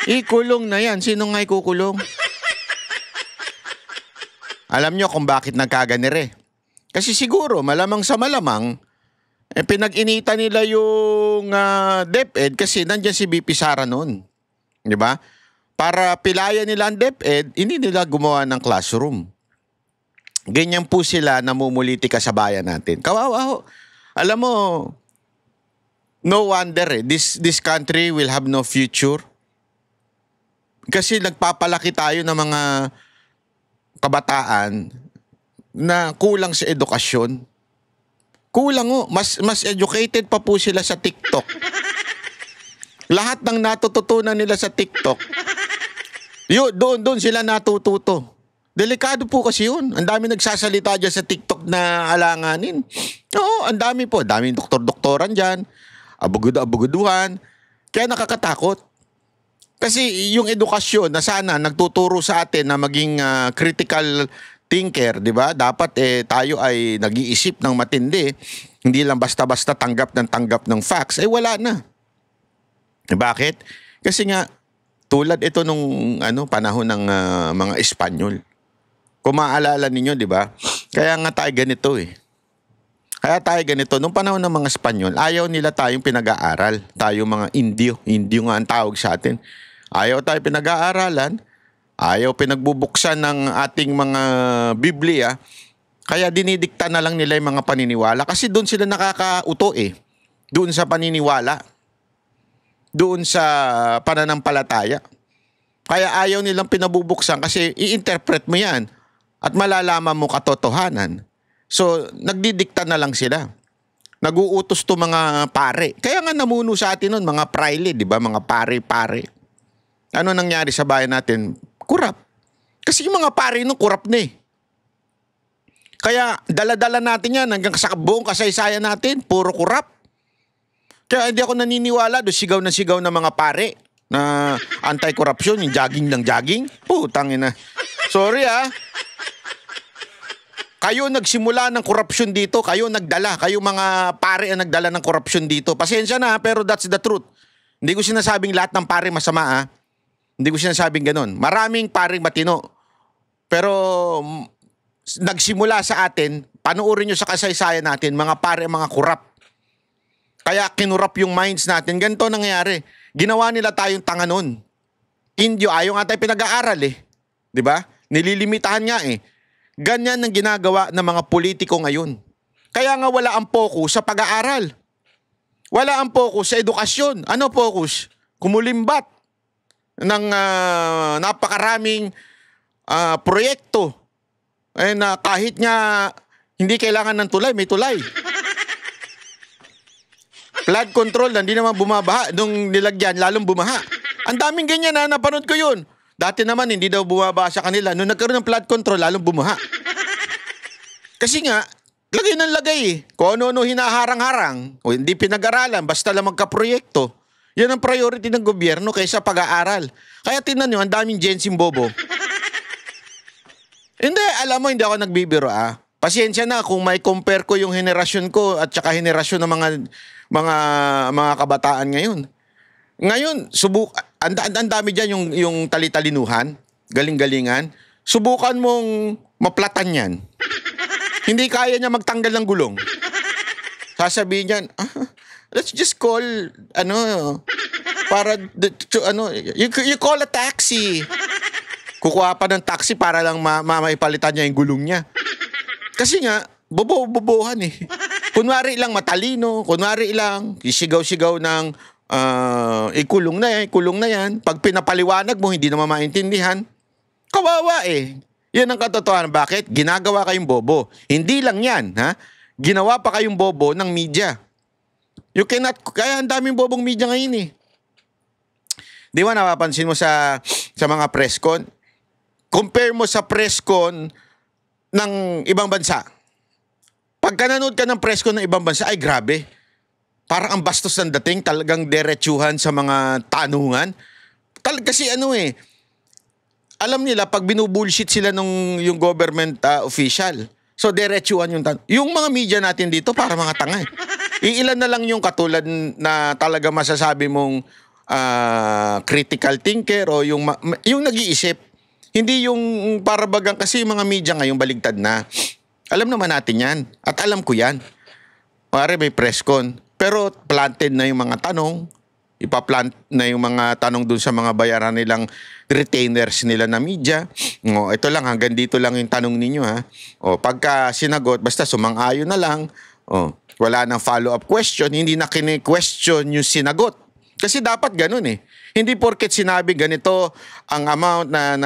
[SPEAKER 1] Ikulong na yan. Sino nga ikukulong? Alam nyo kung bakit nagkaganire. Kasi siguro, malamang sa malamang, pinag-inita nila yung DepEd kasi nandyan si BP Sara noon. Di ba? Para pilayan nila ang DepEd, hindi nila gumawa ng classroom. Ganyan po sila namumulitika sa bayan natin. Kawawa ho. Alam mo, no wonder this country will have no future. Kasi nagpapalaki tayo ng mga kabataan na kulang sa edukasyon. Kulang ho. Mas educated pa po sila sa TikTok. Lahat ng natututunan nila sa TikTok, doon sila natututo. Delikado po kasi yun. Ang dami nagsasalita dyan sa TikTok na alanganin. Oo, ang dami po. Daming doktor-doktoran dyan. Abuguduhan. Kaya nakakatakot. Kasi yung edukasyon na sana nagtuturo sa atin na maging critical thinker, di ba? Dapat tayo ay nag-iisip ng matindi. Hindi lang basta-basta tanggap ng facts. Wala na. Bakit? Kasi nga, tulad ito nung panahon ng mga Espanyol. Kung maaalala ninyo, di ba? Kaya nga tayo ganito eh. Kaya tayo ganito, nung panahon ng mga Espanyol, ayaw nila tayong pinag-aaral. Tayo mga Indio. Indio nga ang tawag sa atin. Ayaw tayo pinag-aaralan. Ayaw pinagbubuksan ng ating mga Biblia. Kaya dinidikta na lang nila yung mga paniniwala. Kasi doon sila nakakauto eh. Doon sa paniniwala. Doon sa pananampalataya. Kaya ayaw nilang pinabubuksan kasi i-interpret mo yan at malalaman mo katotohanan. So, nagdidikta na lang sila. Nag-uutos to mga pare. Kaya nga namuno sa atin nun, mga praile, di ba? Mga pare-pare. Ano nangyari sa bayan natin? Kurap. Kasi yung mga pare nun, kurap na eh. Kaya dala-dala natin yan hanggang sa buong kasaysayan natin, puro kurap. Kaya hindi ako naniniwala do sigaw ng mga pare na anti-corruption, yung jogging ng jogging. Putang ina. Sorry ah. Kayo nagsimula ng korupsyon dito, kayo nagdala, kayo mga pare ang nagdala ng korupsyon dito. Pasensya na pero that's the truth. Hindi ko sinasabing lahat ng pare masama ah. Hindi ko sinasabing ganun. Maraming pare matino. Pero nagsimula sa atin, panuorin nyo sa kasaysayan natin, mga pare, mga kurap. Kaya kinurap yung minds natin. Ganito nangyayari. Ginawa nila tayong tanga nun. Indio, ayaw nga tayo pinag-aaral eh. Diba? Nililimitahan nga eh. Ganyan ang ginagawa ng mga politiko ngayon. Kaya nga wala ang focus sa pag-aaral. Wala ang focus sa edukasyon. Ano focus? Kumulimbat ng napakaraming proyekto. Na kahit nga hindi kailangan ng tulay, may tulay. Flood control, hindi naman bumabaha. Nung nilagyan, lalong bumaha. Ang daming ganyan na napanood ko yun. Dati naman, hindi daw bumabaha sa kanila. Nung nagkaroon ng flood control, lalong bumaha. Kasi nga, lagay ng lagay eh. Kung ano-ano hinaharang-harang. O hindi pinag-aralan, basta lang magka-proyekto. Yan ang priority ng gobyerno kaysa pag-aaral. Kaya tingnan nyo, ang daming Jensing Bobo. Hindi, alam mo, hindi ako nagbibiro ah. Pasensya na kung may compare ko yung henerasyon ko at saka henerasyon ng mga kabataan ngayon. Ngayon, ang dami dyan yung talitalinuhan, galing-galingan. Subukan mong maplatan yan. Hindi kaya niya magtanggal ng gulong. Sasabihin niyan, let's just call, you call a taxi. Kukuha pa ng taxi para lang maipalitan niya yung gulong niya. Kasi nga, bobohan eh. Kunwari lang matalino, kunwari lang isigaw-sigaw ng ikulong na yan. Pag pinapaliwanag mo, hindi naman maintindihan. Kawawa eh. Yan ang katotohanan. Bakit? Ginagawa kayong bobo. Hindi lang yan, ha? Ginawa pa kayong bobo ng media. Kaya ang daming bobong media ngayon eh. Di ba napapansin mo sa mga press con? Compare mo sa press con ng ibang bansa. Pagka nanood ka ng press con ng ibang bansa, ay grabe. Parang ang bastos ng dating, talagang derechuhan sa mga tanungan. Kasi alam nila pag binubullshit sila yung government official. So derechuhan yung tanong. Yung mga media natin dito para mga tanga. Iilan na lang yung katulad na talaga masasabi mong critical thinker o yung nag-iisip. Hindi yung para bagang kasi yung mga media ngayon baligtad na. Alam naman natin yan. At alam ko yan. Pare may press con. Pero planted na yung mga tanong. Ipaplant na yung mga tanong dun sa mga bayaran nilang retainers nila na media. O, ito lang, hanggang dito lang yung tanong ninyo ha. O, pagka sinagot, basta sumang-ayon na lang. O, wala nang follow-up question. Hindi na kine-question yung sinagot. Kasi dapat ganun eh. Hindi porket sinabi ganito ang amount na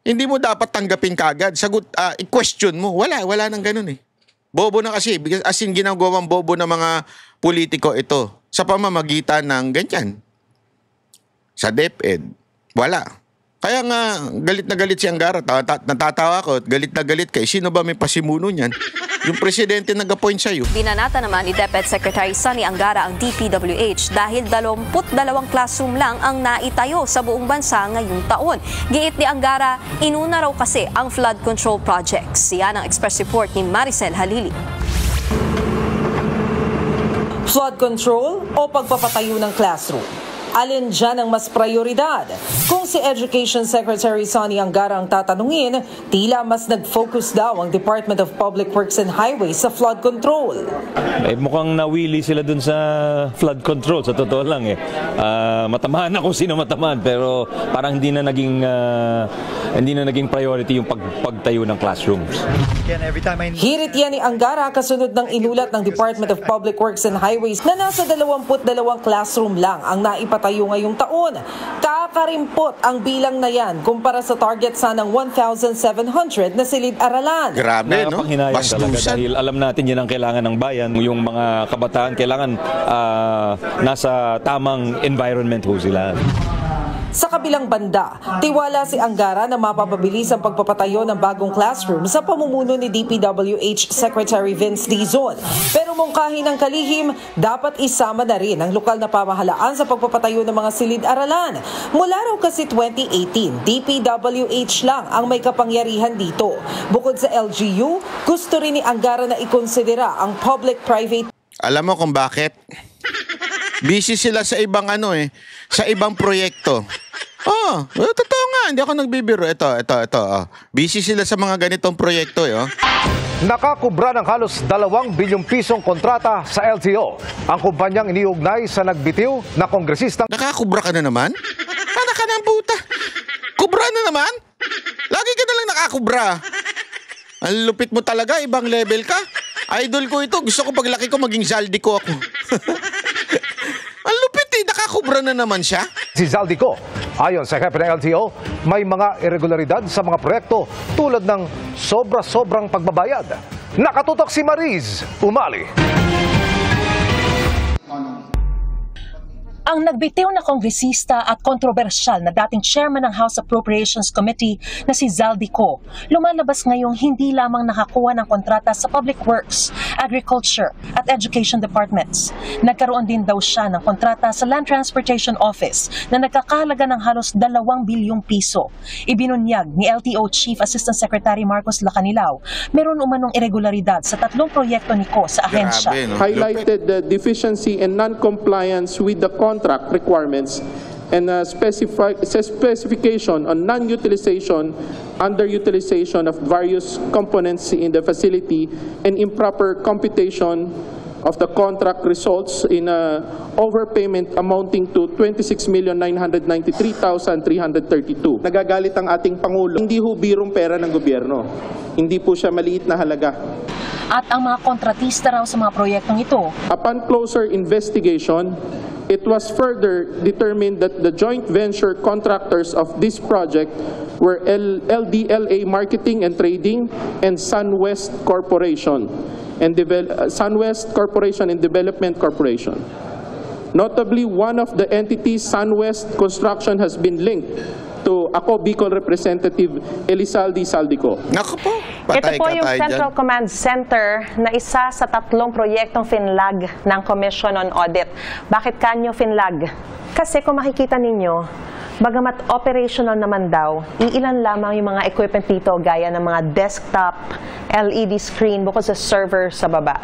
[SPEAKER 1] hindi mo dapat tanggapin kagad. Sagot, i-question mo. Wala nang ganun eh. Bobo na kasi. As in, ginagawang bobo ng mga politiko ito sa pamamagitan ng ganyan. Sa DepEd. Wala. Kaya nga, galit na galit si Angara. Natatawa ko, galit na galit kay sino ba may pasimuno niyan? Yung presidente nag-appoint sa'yo.
[SPEAKER 6] Binanata naman ni DepEd Secretary Sonny Angara ang DPWH dahil 22 classroom lang ang naitayo sa buong bansa ngayong taon. Giit ni Angara, inuna raw kasi ang flood control projects. Yan ang express report ni Maricel Halili.
[SPEAKER 9] Flood control o pagpapatayo ng classroom? Alin dyan ang mas prioridad? Kung si Education Secretary Sonny Angara ang tatanungin, tila mas nag-focus daw ang Department of Public Works and Highways sa flood control.
[SPEAKER 10] Mukhang nawili sila dun sa flood control, sa totoo lang matamaan ako sino matamaan, pero parang hindi na naging priority yung pagtayo ng classrooms.
[SPEAKER 9] Hirit yan ni Angara kasunod ng inulat ng Department of Public Works and Highways na nasa 22 classroom lang ang naipatayo ngayong taon. Kakarimpot ang bilang na yan kumpara sa target sanang 1,700 na silid-aralan.
[SPEAKER 1] Grabe, no?
[SPEAKER 10] Nakapanghinayang talaga dahil alam natin yan ang kailangan ng bayan. Yung mga kabataan kailangan nasa tamang environment ho sila.
[SPEAKER 9] Sa kabilang banda, tiwala si Angara na mapapabilis ang pagpapatayo ng bagong classroom sa pamumuno ni DPWH Secretary Vince Dizon. Pero mungkahi ng kalihim, dapat isama na rin ang lokal na pamahalaan sa pagpapatayo ng mga silid-aralan. Mula raw kasi 2018, DPWH lang ang may kapangyarihan dito. Bukod sa LGU, gusto rin ni Angara na ikonsidera ang public-private.
[SPEAKER 1] Alam mo kung bakit? Busy sila sa ibang sa ibang proyekto. Totoo nga, hindi ako nagbibiro. Ito. Busy sila sa mga ganitong proyekto,
[SPEAKER 11] Nakakubra ng halos 2 bilyong pisong kontrata sa LTO. Ang kumpanyang iniugnay sa nagbitiw na kongresistang...
[SPEAKER 1] Nakakubra ka na naman? Anak ka ng puta. Kubra na naman? Lagi ka na lang nakakubra. Ang lupit mo talaga, ibang level ka. Idol ko ito. Gusto ko paglaki ko maging Zaldico ako. Ang lupit nakakubra na naman siya.
[SPEAKER 11] Si Zaldico, ayon sa hepe ng LTO, may mga irregularidad sa mga proyekto tulad ng sobra-sobrang pagbabayad. Nakatutok si Mariz Umali.
[SPEAKER 12] Ang nagbitiw na kongresista at kontrobersyal na dating chairman ng House Appropriations Committee na si Zaldico, lumalabas ngayong hindi lamang nakakuha ng kontrata sa Public Works, Agriculture at Education Departments. Nagkaroon din daw siya ng kontrata sa Land Transportation Office na nagkakahalaga ng halos 2 bilyong piso. Ibinunyag ni LTO Chief Assistant Secretary Marcos Lacanilao, meron umanong irregularidad sa 3 proyekto niko sa ahensya.
[SPEAKER 13] Highlighted the deficiency and non-compliance with the contract requirements and specification on non-utilization, underutilization of various components in the facility, and improper computation of the contract results in overpayment amounting to 26,993,332. Nagagalit ang ating Pangulo. Hindi ho birong pera ng gobyerno. Hindi po siya maliit na halaga.
[SPEAKER 12] At ang mga kontratista raw sa mga proyektong ito.
[SPEAKER 13] Upon closer investigation, it was further determined that the joint venture contractors of this project were LDLA Marketing and Trading and SunWest Corporation and SunWest Corporation and Development Corporation. Notably, one of the entities, SunWest Construction, has been linked to ako Bicol Representative Elizalde Zaldico.
[SPEAKER 1] Naku po,
[SPEAKER 14] ito po yung Central Command Center na isa sa 3 proyektong finlag ng Commission on Audit. Bakit kanyo finlag? Kasi kung makikita ninyo, bagamat operational naman daw, iilan lamang yung mga equipment dito gaya ng mga desktop, LED screen bukod sa server sa baba.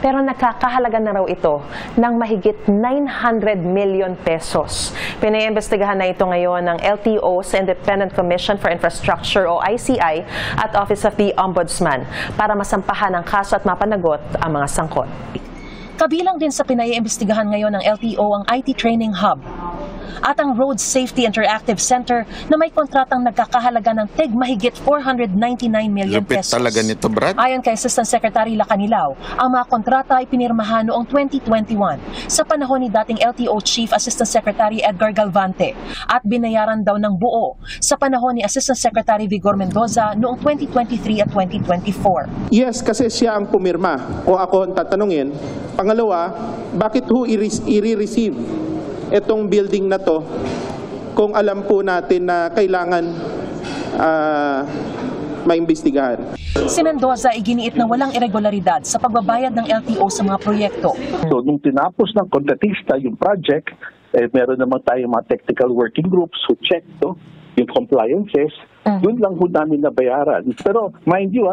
[SPEAKER 14] Pero nakakahalaga na raw ito ng mahigit 900 million pesos. Pinaiimbestigahan na ito ngayon ng LTO sa Independent Commission for Infrastructure o ICI at Office of the Ombudsman para masampahan ang kaso at mapanagot ang mga sangkot.
[SPEAKER 12] Kabilang din sa pinaiimbestigahan ngayon ng LTO ang IT Training Hub at ang Road Safety Interactive Center na may kontratang nagkakahalaga ng mahigit 499 million pesos.
[SPEAKER 1] Lupit talaga nito, Brad.
[SPEAKER 12] Ayon kay Assistant Secretary Lacanilao, ang mga kontrata ay pinirmahan noong 2021 sa panahon ni dating LTO Chief Assistant Secretary Edgar Galvante at binayaran daw ng buo sa panahon ni Assistant Secretary Vigor Mendoza noong 2023 at 2024.
[SPEAKER 13] Yes, kasi siya ang pumirma. O ako ang tatanungin. Pangalawa, bakit ho i-receive itong building na to kung alam po natin na kailangan maimbestigahan?
[SPEAKER 12] Si Mendoza ay giniit na walang irregularidad sa pagbabayad ng LTO sa mga proyekto.
[SPEAKER 15] So nung tinapos ng kontratista yung project, meron naman tayong mga technical working groups who check yung compliances, yun lang po namin nabayaran. Pero mind you,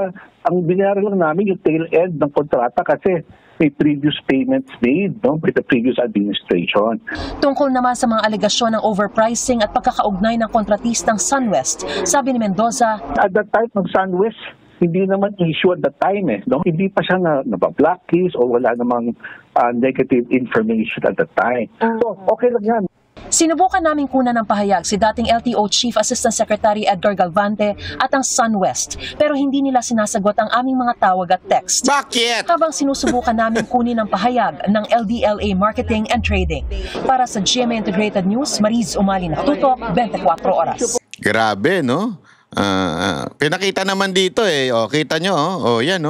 [SPEAKER 15] ang binayaran lang namin yung tail end ng kontrata kasi may previous payments made by the previous administration.
[SPEAKER 12] Tungkol naman sa mga alegasyon ng overpricing at pagkakaugnay ng kontratistang SunWest, sabi ni Mendoza,
[SPEAKER 15] at that time ng SunWest, hindi naman issue at that time Hindi pa siya nababblacklist o wala namang negative information at that time. So, okay lang yan.
[SPEAKER 12] Sinubukan naming kunan ng pahayag si dating LTO Chief Assistant Secretary Edgar Galvante at ang SunWest, pero hindi nila sinasagot ang aming mga tawag at text.
[SPEAKER 1] Bakit?
[SPEAKER 12] Habang sinusubukan namin kunin ang pahayag ng LDLA Marketing and Trading. Para sa GMA Integrated News, Mariz Umali Nakatutok, 24 oras.
[SPEAKER 1] Grabe, no? Pinakita naman dito kita nyo, yan,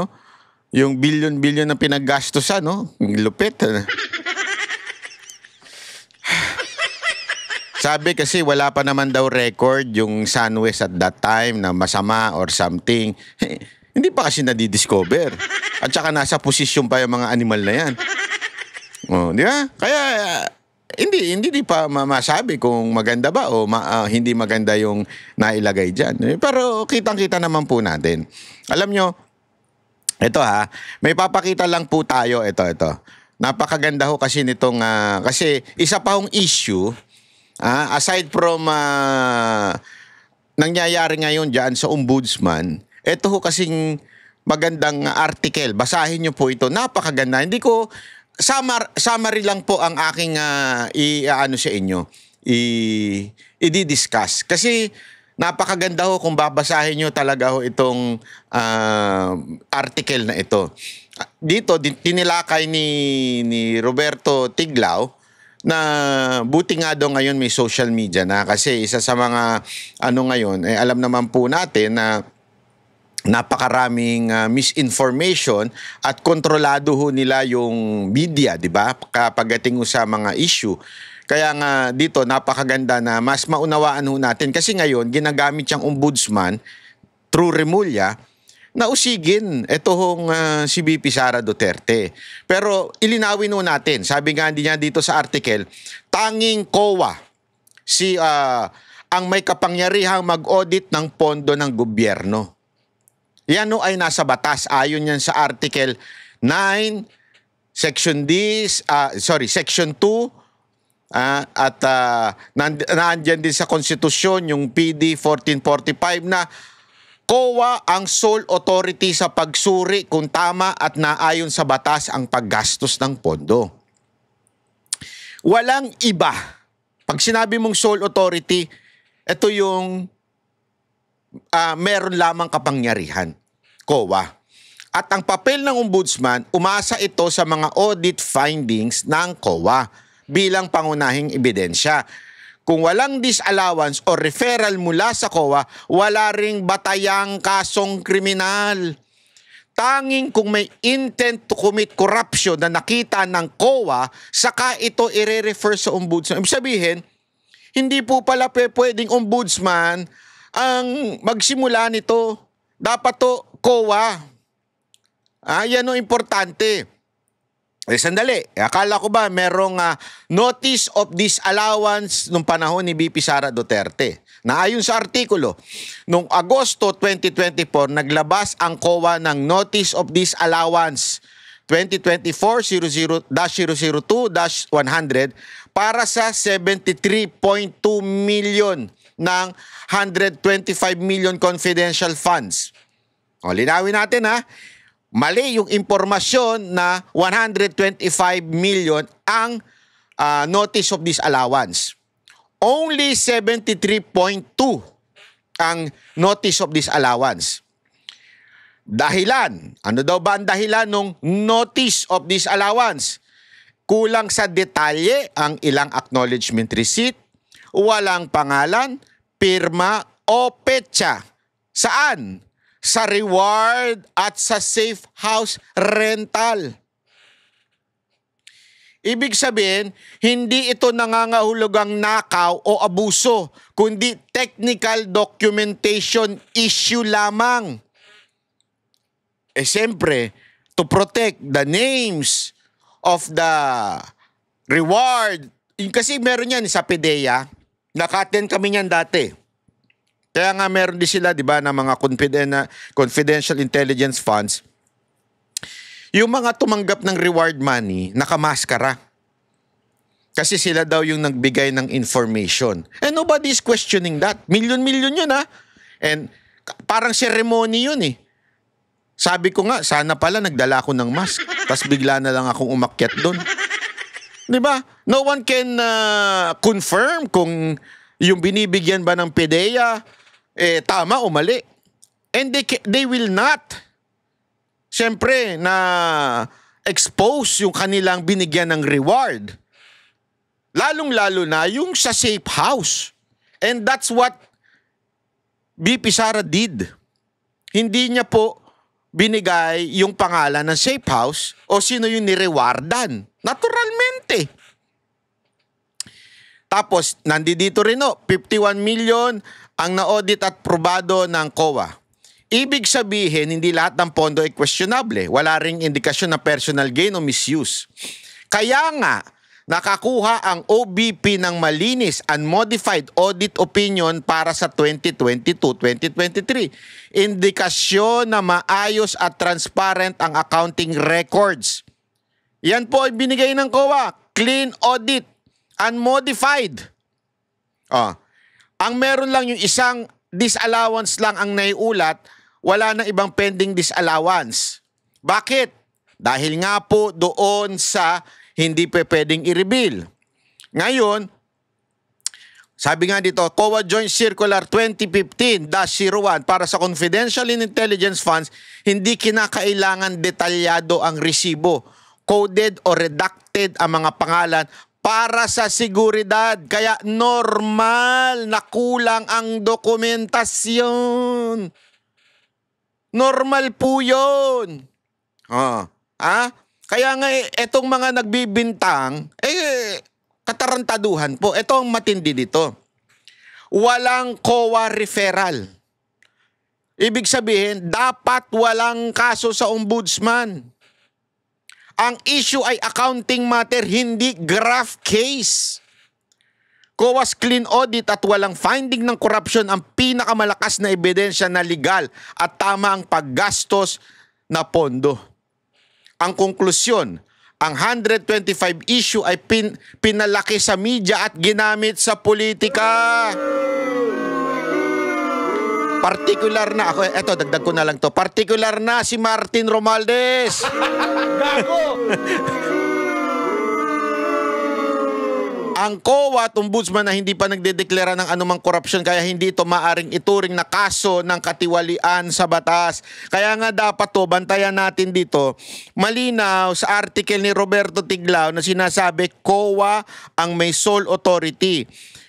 [SPEAKER 1] yung bilyon-bilyon na pinaggastusan, lupit. Sabi kasi wala pa naman daw record yung SunWest at that time na masama or something. Hindi pa kasi nadidiscover. At saka nasa posisyon pa yung mga animal na yan. Di ba? Kaya hindi pa masabi kung maganda ba o hindi maganda yung nailagay dyan. Pero kitang-kita naman po natin. Alam nyo, ito may papakita lang po tayo. Ito. Napakaganda ho kasi nitong, kasi isa pa hong issue, aside from nangyayari ngayon dyan sa ombudsman, ito ho kasing magandang article. Basahin nyo po ito. Napakaganda. Hindi ko, summary lang po ang aking sa inyo. I-discuss. Kasi napakaganda ho kung babasahin nyo talaga ho itong article na ito. Dito, tinilakay ni Roberto Tiglao na buti nga daw ngayon may social media na kasi isa sa mga ngayon, alam naman po natin na napakaraming misinformation at kontrolado ho nila yung media, di ba? Kapagating sa mga issue. Kaya nga dito napakaganda na mas maunawaan ho natin kasi ngayon ginagamit yung ombudsman through Remulla na usigin ito hong si VP Sara Duterte. Pero ilinawin ho natin, sabi nga niya dito sa article, tanging COA ang may kapangyarihang mag-audit ng pondo ng gobyerno. Yan ay nasa batas. Ayon yan sa Article 9, Section 2, at nandiyan din sa konstitusyon yung PD 1445 na COA ang sole authority sa pagsuri kung tama at naayon sa batas ang paggastos ng pondo. Walang iba. Pag sinabi mong sole authority, ito yung meron lamang kapangyarihan, COA. At ang papel ng ombudsman, umasa ito sa mga audit findings ng COA bilang pangunahing ebidensya. Kung walang disallowance o referral mula sa COA, wala ring batayang kasong kriminal. Tanging kung may intent to commit corruption na nakita ng COA, saka ito i-refer sa ombudsman. Ibig sabihin, hindi po pala pwedeng ombudsman ang magsimula nito. Dapat to COA. Yan o importante. Sandali. Akala ko ba merong notice of disallowance nung panahon ni VP Sara Duterte. Na ayon sa artikulo, noong Agosto 2024, naglabas ang COA ng Notice of Disallowance 2024-002-100 para sa 73.2 million ng 125 million confidential funds. O, linawin natin mali yung impormasyon na 125 million ang notice of disallowance. Only 73.2 ang notice of disallowance. Dahilan. Ano daw ba ang dahilan ng notice of disallowance? Kulang sa detalye ang ilang acknowledgement receipt, walang pangalan, pirma o petsa. Saan? Sa reward at sa safe house rental. Ibig sabihin, hindi ito nangangahulugang nakaw o abuso, kundi technical documentation issue lamang. Siyempre, to protect the names of the reward. Kasi meron yan sa PDEA, naka-attend kami yan dati. Kaya nga meron din sila, di ba, na mga confidential intelligence funds. Yung mga tumanggap ng reward money, nakamaskara. Kasi sila daw yung nagbigay ng information. And nobody is questioning that. Milyon-milyon yun ha. And parang ceremony yun eh. Sabi ko nga, sana pala nagdala ako ng mask. Tapos bigla na lang akong umakyat doon. Diba? No one can confirm kung yung binibigyan ba ng PDEA, tama o mali. And they will not, siyempre, na expose yung kanilang binigyan ng reward. Lalong-lalo na yung sa safe house. And that's what BP Sara did. Hindi niya po binigay yung pangalan ng safe house o sino yung nirewardan. Naturalmente. Tapos, nandito rin 51 million ang na-audit at probado ng COA. Ibig sabihin, hindi lahat ng pondo ay questionable. Wala ring indikasyon na personal gain o misuse. Kaya nga, nakakuha ang OBP ng malinis unmodified audit opinion para sa 2022-2023. Indikasyon na maayos at transparent ang accounting records. Yan po ay binigay ng COA. Clean audit, unmodified. Ang meron lang yung isang disallowance lang ang naiulat, wala na ibang pending disallowance. Bakit? Dahil nga po doon sa hindi pwedeng i-reveal. Ngayon, sabi nga dito, COA Joint Circular 2015-01 para sa confidential and intelligence funds, hindi kinakailangan detalyado ang resibo, coded o redacted ang mga pangalan para sa seguridad. Kaya normal na kulang ang dokumentasyon. Normal po yun. Kaya nga etong mga nagbibintang, katarantaduhan po. Ito ang matindi dito. Walang COA referral. Ibig sabihin, dapat walang kaso sa ombudsman. Ang issue ay accounting matter, hindi graft case. COA's clean audit at walang finding ng corruption ang pinakamalakas na ebidensya na legal at tama ang paggastos na pondo. Ang konklusyon, ang 125 issue ay pinalaki sa media at ginamit sa politika. Particular na, dagdag ko na lang to. Particular na si Martin Romualdez. Gago! Ang COA at ombudsman na hindi pa nagdedeklara ng anumang korupsyon kaya hindi ito maaring ituring na kaso ng katiwalian sa batas. Kaya nga dapat to, bantayan natin dito, malinaw sa article ni Roberto Tiglao na sinasabi COA ang may sole authority.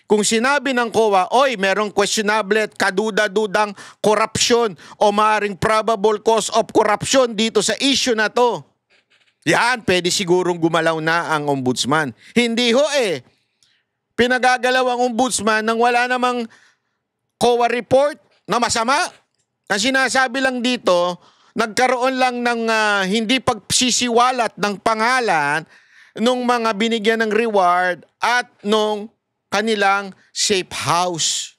[SPEAKER 1] Kung sinabi ng COA, oy, merong questionable at kaduda-dudang corruption o maaring probable cause of corruption dito sa issue na to, yan, pwede sigurong gumalaw na ang ombudsman. Hindi ho pinagagalaw ang ombudsman nang wala namang COA report na masama. Ang sinasabi lang dito, nagkaroon lang ng hindi pagsisiwalat ng pangalan nung mga binigyan ng reward at nung kanilang safe house.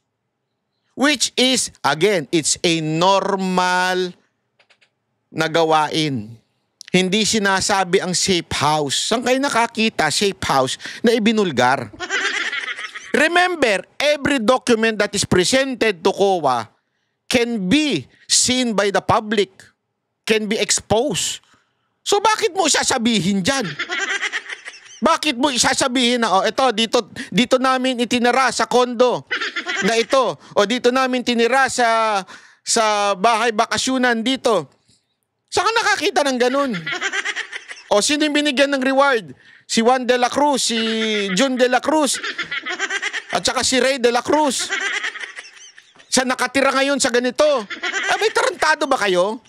[SPEAKER 1] Which is, again, it's a normal na gawain. Hindi sinasabi ang safe house. Saan kayo nakakita safe house na ibinulgar? Remember, every document that is presented to COA can be seen by the public, can be exposed. So bakit mo isasabihin dyan? Bakit mo isasabihin na, dito namin itinira sa kondo na ito, o dito namin tinira sa bahay bakasyunan dito. Saan ka nakakita ng ganun? O sino yung binigyan ng reward? Si Juan de la Cruz, si June de la Cruz, at saka si Ray de la Cruz. Sa nakatira ngayon sa ganito. May tarantado ba kayo?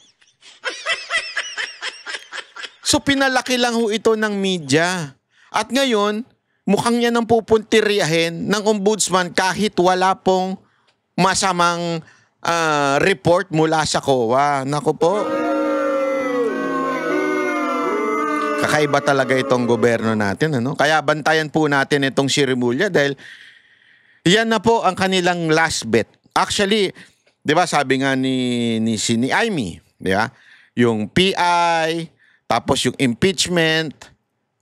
[SPEAKER 1] So pinalaki lang ho ito ng media. At ngayon, mukhang yan ang pupuntiryahin ng ombudsman kahit wala pong masamang report mula sa COA. Naku po. Kakaiba talaga itong gobyerno natin. Kaya bantayan po natin itong si Remulla dahil yan na po ang kanilang last bet. Actually, di ba sabi nga ni Amy, di ba? Yung PI, Tapos yung impeachment,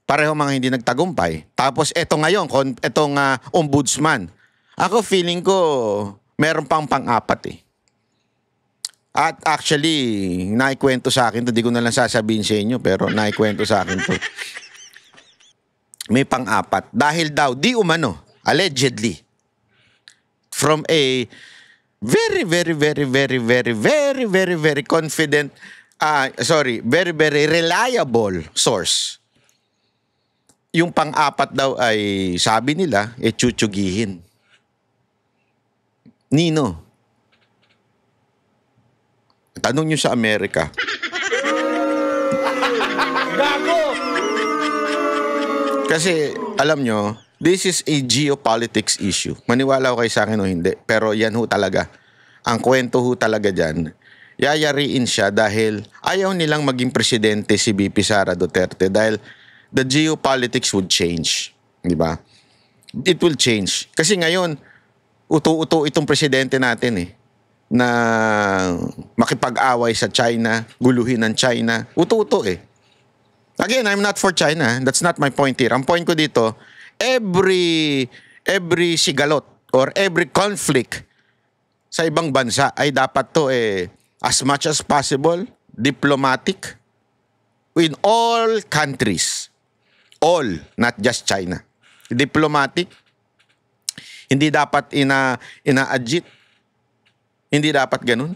[SPEAKER 1] pareho mga hindi nagtagumpay. Tapos eto ngayon, etong ombudsman. Ako feeling ko, meron pang pang-apat eh. At actually, naikwento sa akin to, di ko na lang sasabihin sa inyo, pero naikwento sa akin to. May pang-apat. Dahil daw, di umano, allegedly, from a very confident, very reliable source. Yung pang-apat daw ay, sabi nila, chuchugihin. Nino? Tanong nyo sa Amerika. Gago! Kasi, alam nyo, this is a geopolitics issue. Maniwala ko kayo sa akin o hindi. Pero yan ho talaga. Ang kwento ho talaga dyan. Yayariin siya dahil ayaw nilang maging presidente si VP Sara Duterte dahil the geopolitics would change. Di ba? It will change. Kasi ngayon, uto-uto itong presidente natin eh. Na makipag-away sa China, guluhin ng China. Uto-uto eh. Again, I'm not for China. That's not my point here. Ang point ko dito, every sigalot or every conflict sa ibang bansa ay dapat to as much as possible, diplomatic in all countries. All, not just China. Diplomatic. Hindi dapat ina-agit. Hindi dapat ganun.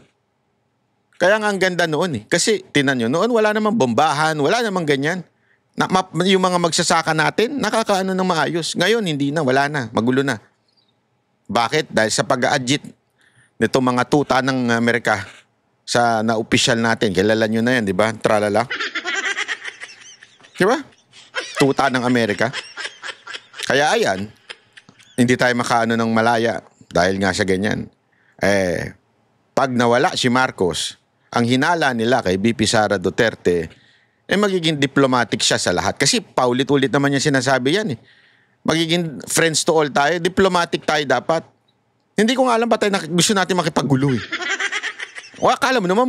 [SPEAKER 1] Kaya nga ang ganda noon eh. Kasi, tinan nyo, noon wala namang bombahan, wala namang ganyan. Yung mga magsasaka natin, nakakaano ng maayos. Ngayon, hindi na, wala na, magulo na. Bakit? Dahil sa pag-a-agit nito mga tuta ng Amerika sa na-opisyal natin. Kilala nyo na yan, di ba? Tralala. Di ba? Tuta ng Amerika. Kaya ayan, hindi tayo makaano ng malaya dahil nga sa ganyan. Pag nawala si Marcos, ang hinala nila kay VP Sara Duterte, magiging diplomatic siya sa lahat. Kasi paulit-ulit naman niya sinasabi yan eh. Magiging friends to all tayo, diplomatic tayo dapat. Hindi ko nga alam ba tayo gusto natin makipaggulo eh. O akala mo naman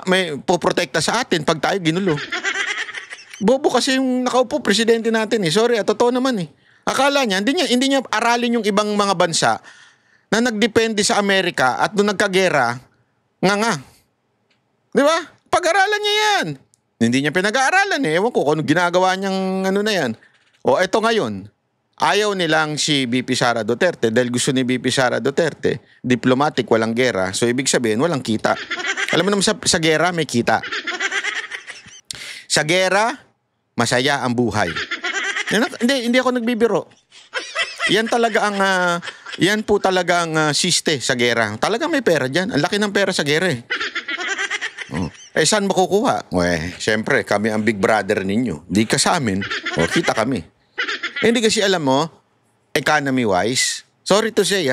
[SPEAKER 1] may poprotekta sa atin pag tayo ginulo. Bobo kasi yung nakaupo, presidente natin eh. Sorry, totoo naman eh. Akala niya, hindi niya aralin yung ibang mga bansa na nagdepende sa Amerika at doon nagkagera, nga. Di ba? Pag-aralan niya yan. Hindi niya pinag-aaralan eh. Ewan ko kung ginagawa niyang ano na yan. O eto ngayon, ayaw nilang si VP Sara Duterte dahil gusto ni VP Sara Duterte, diplomatic, walang gera. So ibig sabihin, walang kita. Alam mo naman sa gera, may kita. Sa gera, masaya ang buhay. Hindi ako nagbibiro. Yan talaga ang yan po talaga ang siste sa gera. Talagang may pera dyan. Ang laki ng pera sa gera eh. Saan makukuha? Siyempre, kami ang big brother ninyo. Di ka sa amin. Kita kami. Hindi kasi alam mo, economy-wise, sorry to say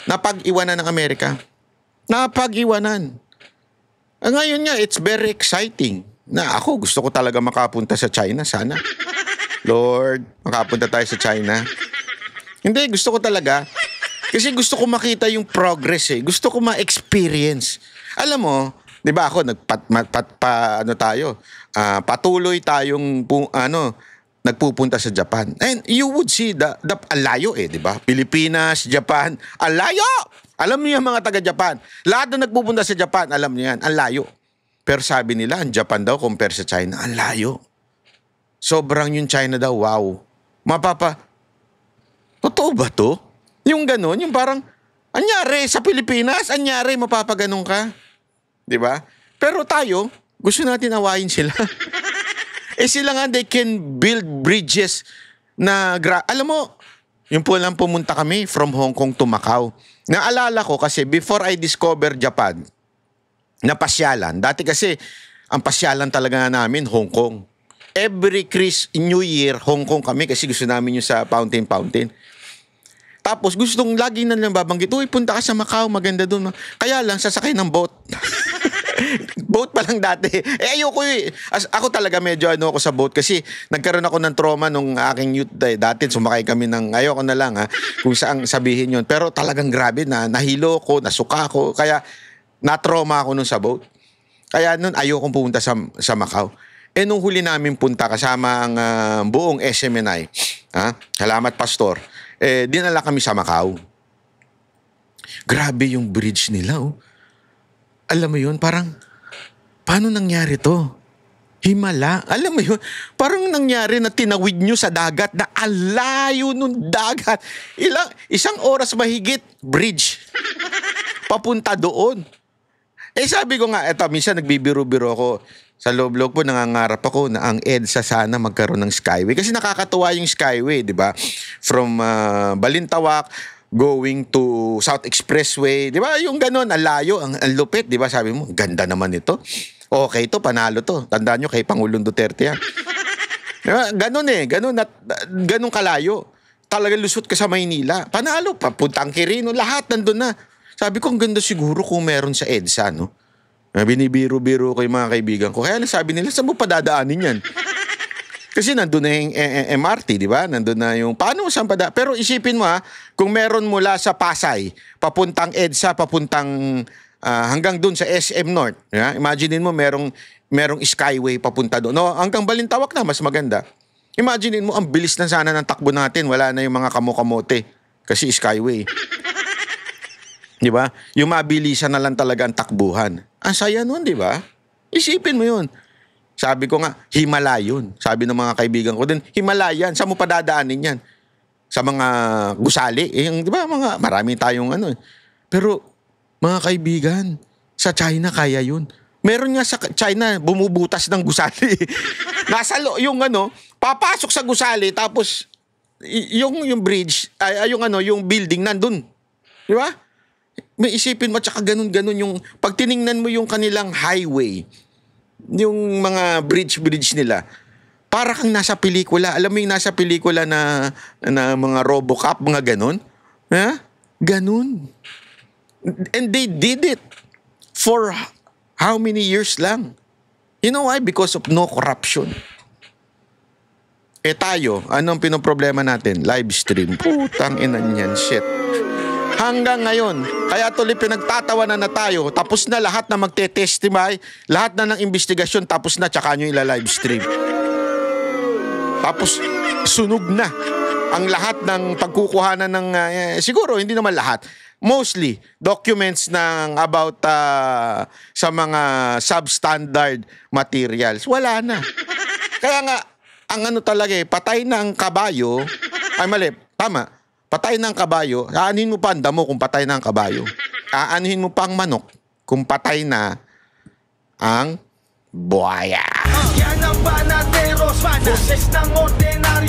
[SPEAKER 1] napag-iwanan ng Amerika. Napag-iwanan. Ngayon nga, it's very exciting. Na ako, gusto ko talaga makapunta sa China. Sana. Lord, makapunta tayo sa China. Hindi, gusto ko talaga. Kasi gusto ko makita yung progress eh. Gusto ko ma-experience. Alam mo, di ba ako, patuloy tayong nagpupunta sa Japan. And you would see ang layo eh, di ba? Pilipinas, Japan, ang layo! Alam niyo yung mga taga-Japan. Lahat na nagpupunta sa Japan, alam niyo yan, ang layo. Pero sabi nila, ang Japan daw compare sa China, ang layo. Sobrang yung China daw, wow. Totoo ba to? Yung gano'n, yung parang, anyari sa Pilipinas, anyari mapapaganong ka. Di ba? Pero tayo, gusto natin awayin sila. Sila nga, they can build bridges na, alam mo, yung po lang pumunta kami from Hong Kong to Macau. Naalala ko kasi before I discover Japan, na pasyalan. Dati kasi, ang pasyalan talaga namin, Hong Kong. Every New Year, Hong Kong kami kasi gusto namin yung sa Fountain. Tapos gustong lagi na lang babanggit, uy, punta ka sa Macau, maganda doon. Kaya lang, sasakay ng boat. Boat pa lang dati. Ayoko eh. Ako talaga medyo ako sa boat kasi nagkaroon ako ng trauma nung aking youth day. Dati sumakay kami ng, ayoko na lang kung saan sabihin yun. Pero talagang grabe na, nahilo ko, nasuka ko. Kaya na-trauma ako nun sa boat. Kaya nun ayokong pumunta sa Macau. nung huli namin punta kasama ang buong SMNI, salamat Pastor, dinala kami sa Macau. Grabe yung bridge nila, oh. Alam mo yun, parang, paano nangyari to? Himala. Alam mo yun, parang nangyari na tinawid nyo sa dagat na alayo nung dagat. Isang oras mahigit, bridge. Papunta doon. Sabi ko nga, eto, minsan nagbibiro-biro ako. Sa loob-loob po, nangangarap ako na ang EDSA sana magkaroon ng Skyway. Kasi nakakatuwa yung Skyway, di ba? From Balintawak, going to South Expressway, di ba? Yung ganun, ang layo, ang lupit, di ba? Sabi mo, ganda naman ito. Okay to, panalo to. Tandaan nyo kay Pangulong Duterte yan. Diba? Ganun kalayo. Talaga lusot ka sa Maynila. Panalo, papuntang Quirino, lahat nandun na. Sabi ko, ang ganda siguro kung meron sa EDSA, no? Binibiro-biro ko yung mga kaibigan ko. Kaya sabi nila, saan mo padadaanin yan? Kasi nandun na yung MRT, di ba? Nandun na yung, paano saan padaan? Pero isipin mo kung meron mula sa Pasay, papuntang EDSA, papuntang hanggang dun sa SM North. Yeah? Imaginein mo merong Skyway papunta doon. No, hanggang Balintawak na, mas maganda. Imaginein mo, ang bilis na sana ng takbo natin. Wala na yung mga kamote kasi Skyway. Di ba? Yung mabilisan na lang talaga ang takbuhan. Ang saya nun, di ba? Isipin mo yun. Sabi ko nga, Himalayan. Sabi ng mga kaibigan ko din, Himalayan. Saan mo padadaanin yan? Sa mga gusali. Di ba? Marami tayong Pero, mga kaibigan, sa China kaya yun. Meron nga sa China, bumubutas ng gusali. Nasa yung papasok sa gusali, tapos yung bridge, yung building nandun. Di ba? May isipin mo, tsaka ganun-ganun yung, pag tiningnan mo yung kanilang highway, yung mga bridge nila, para kang nasa pelikula. Alam mo yung nasa pelikula na mga Robocop, mga ganun? Ganun. And they did it for how many years lang? You know why? Because of no corruption. Tayo, anong pinoproblema natin? Live stream. Putang ina niyan, shit. Hanggang ngayon, kaya tuloy pinagtatawanan na tayo, tapos na lahat na magte-testify, lahat na ng investigasyon, tapos na, tsaka nyo ila-live stream. Tapos, sunog na ang lahat ng pagkukuhanan ng, siguro, hindi naman lahat, mostly, documents ng about sa mga substandard materials. Wala na. Kaya nga, ang talaga patay na ang kabayo, tama, patay ng kabayo, aanuhin mo pa ang damo kung patay na ang kabayo. Aanuhin mo pa ang manok kung patay na ang buhaya. Yan ang banateros, boses ng ordinaryo.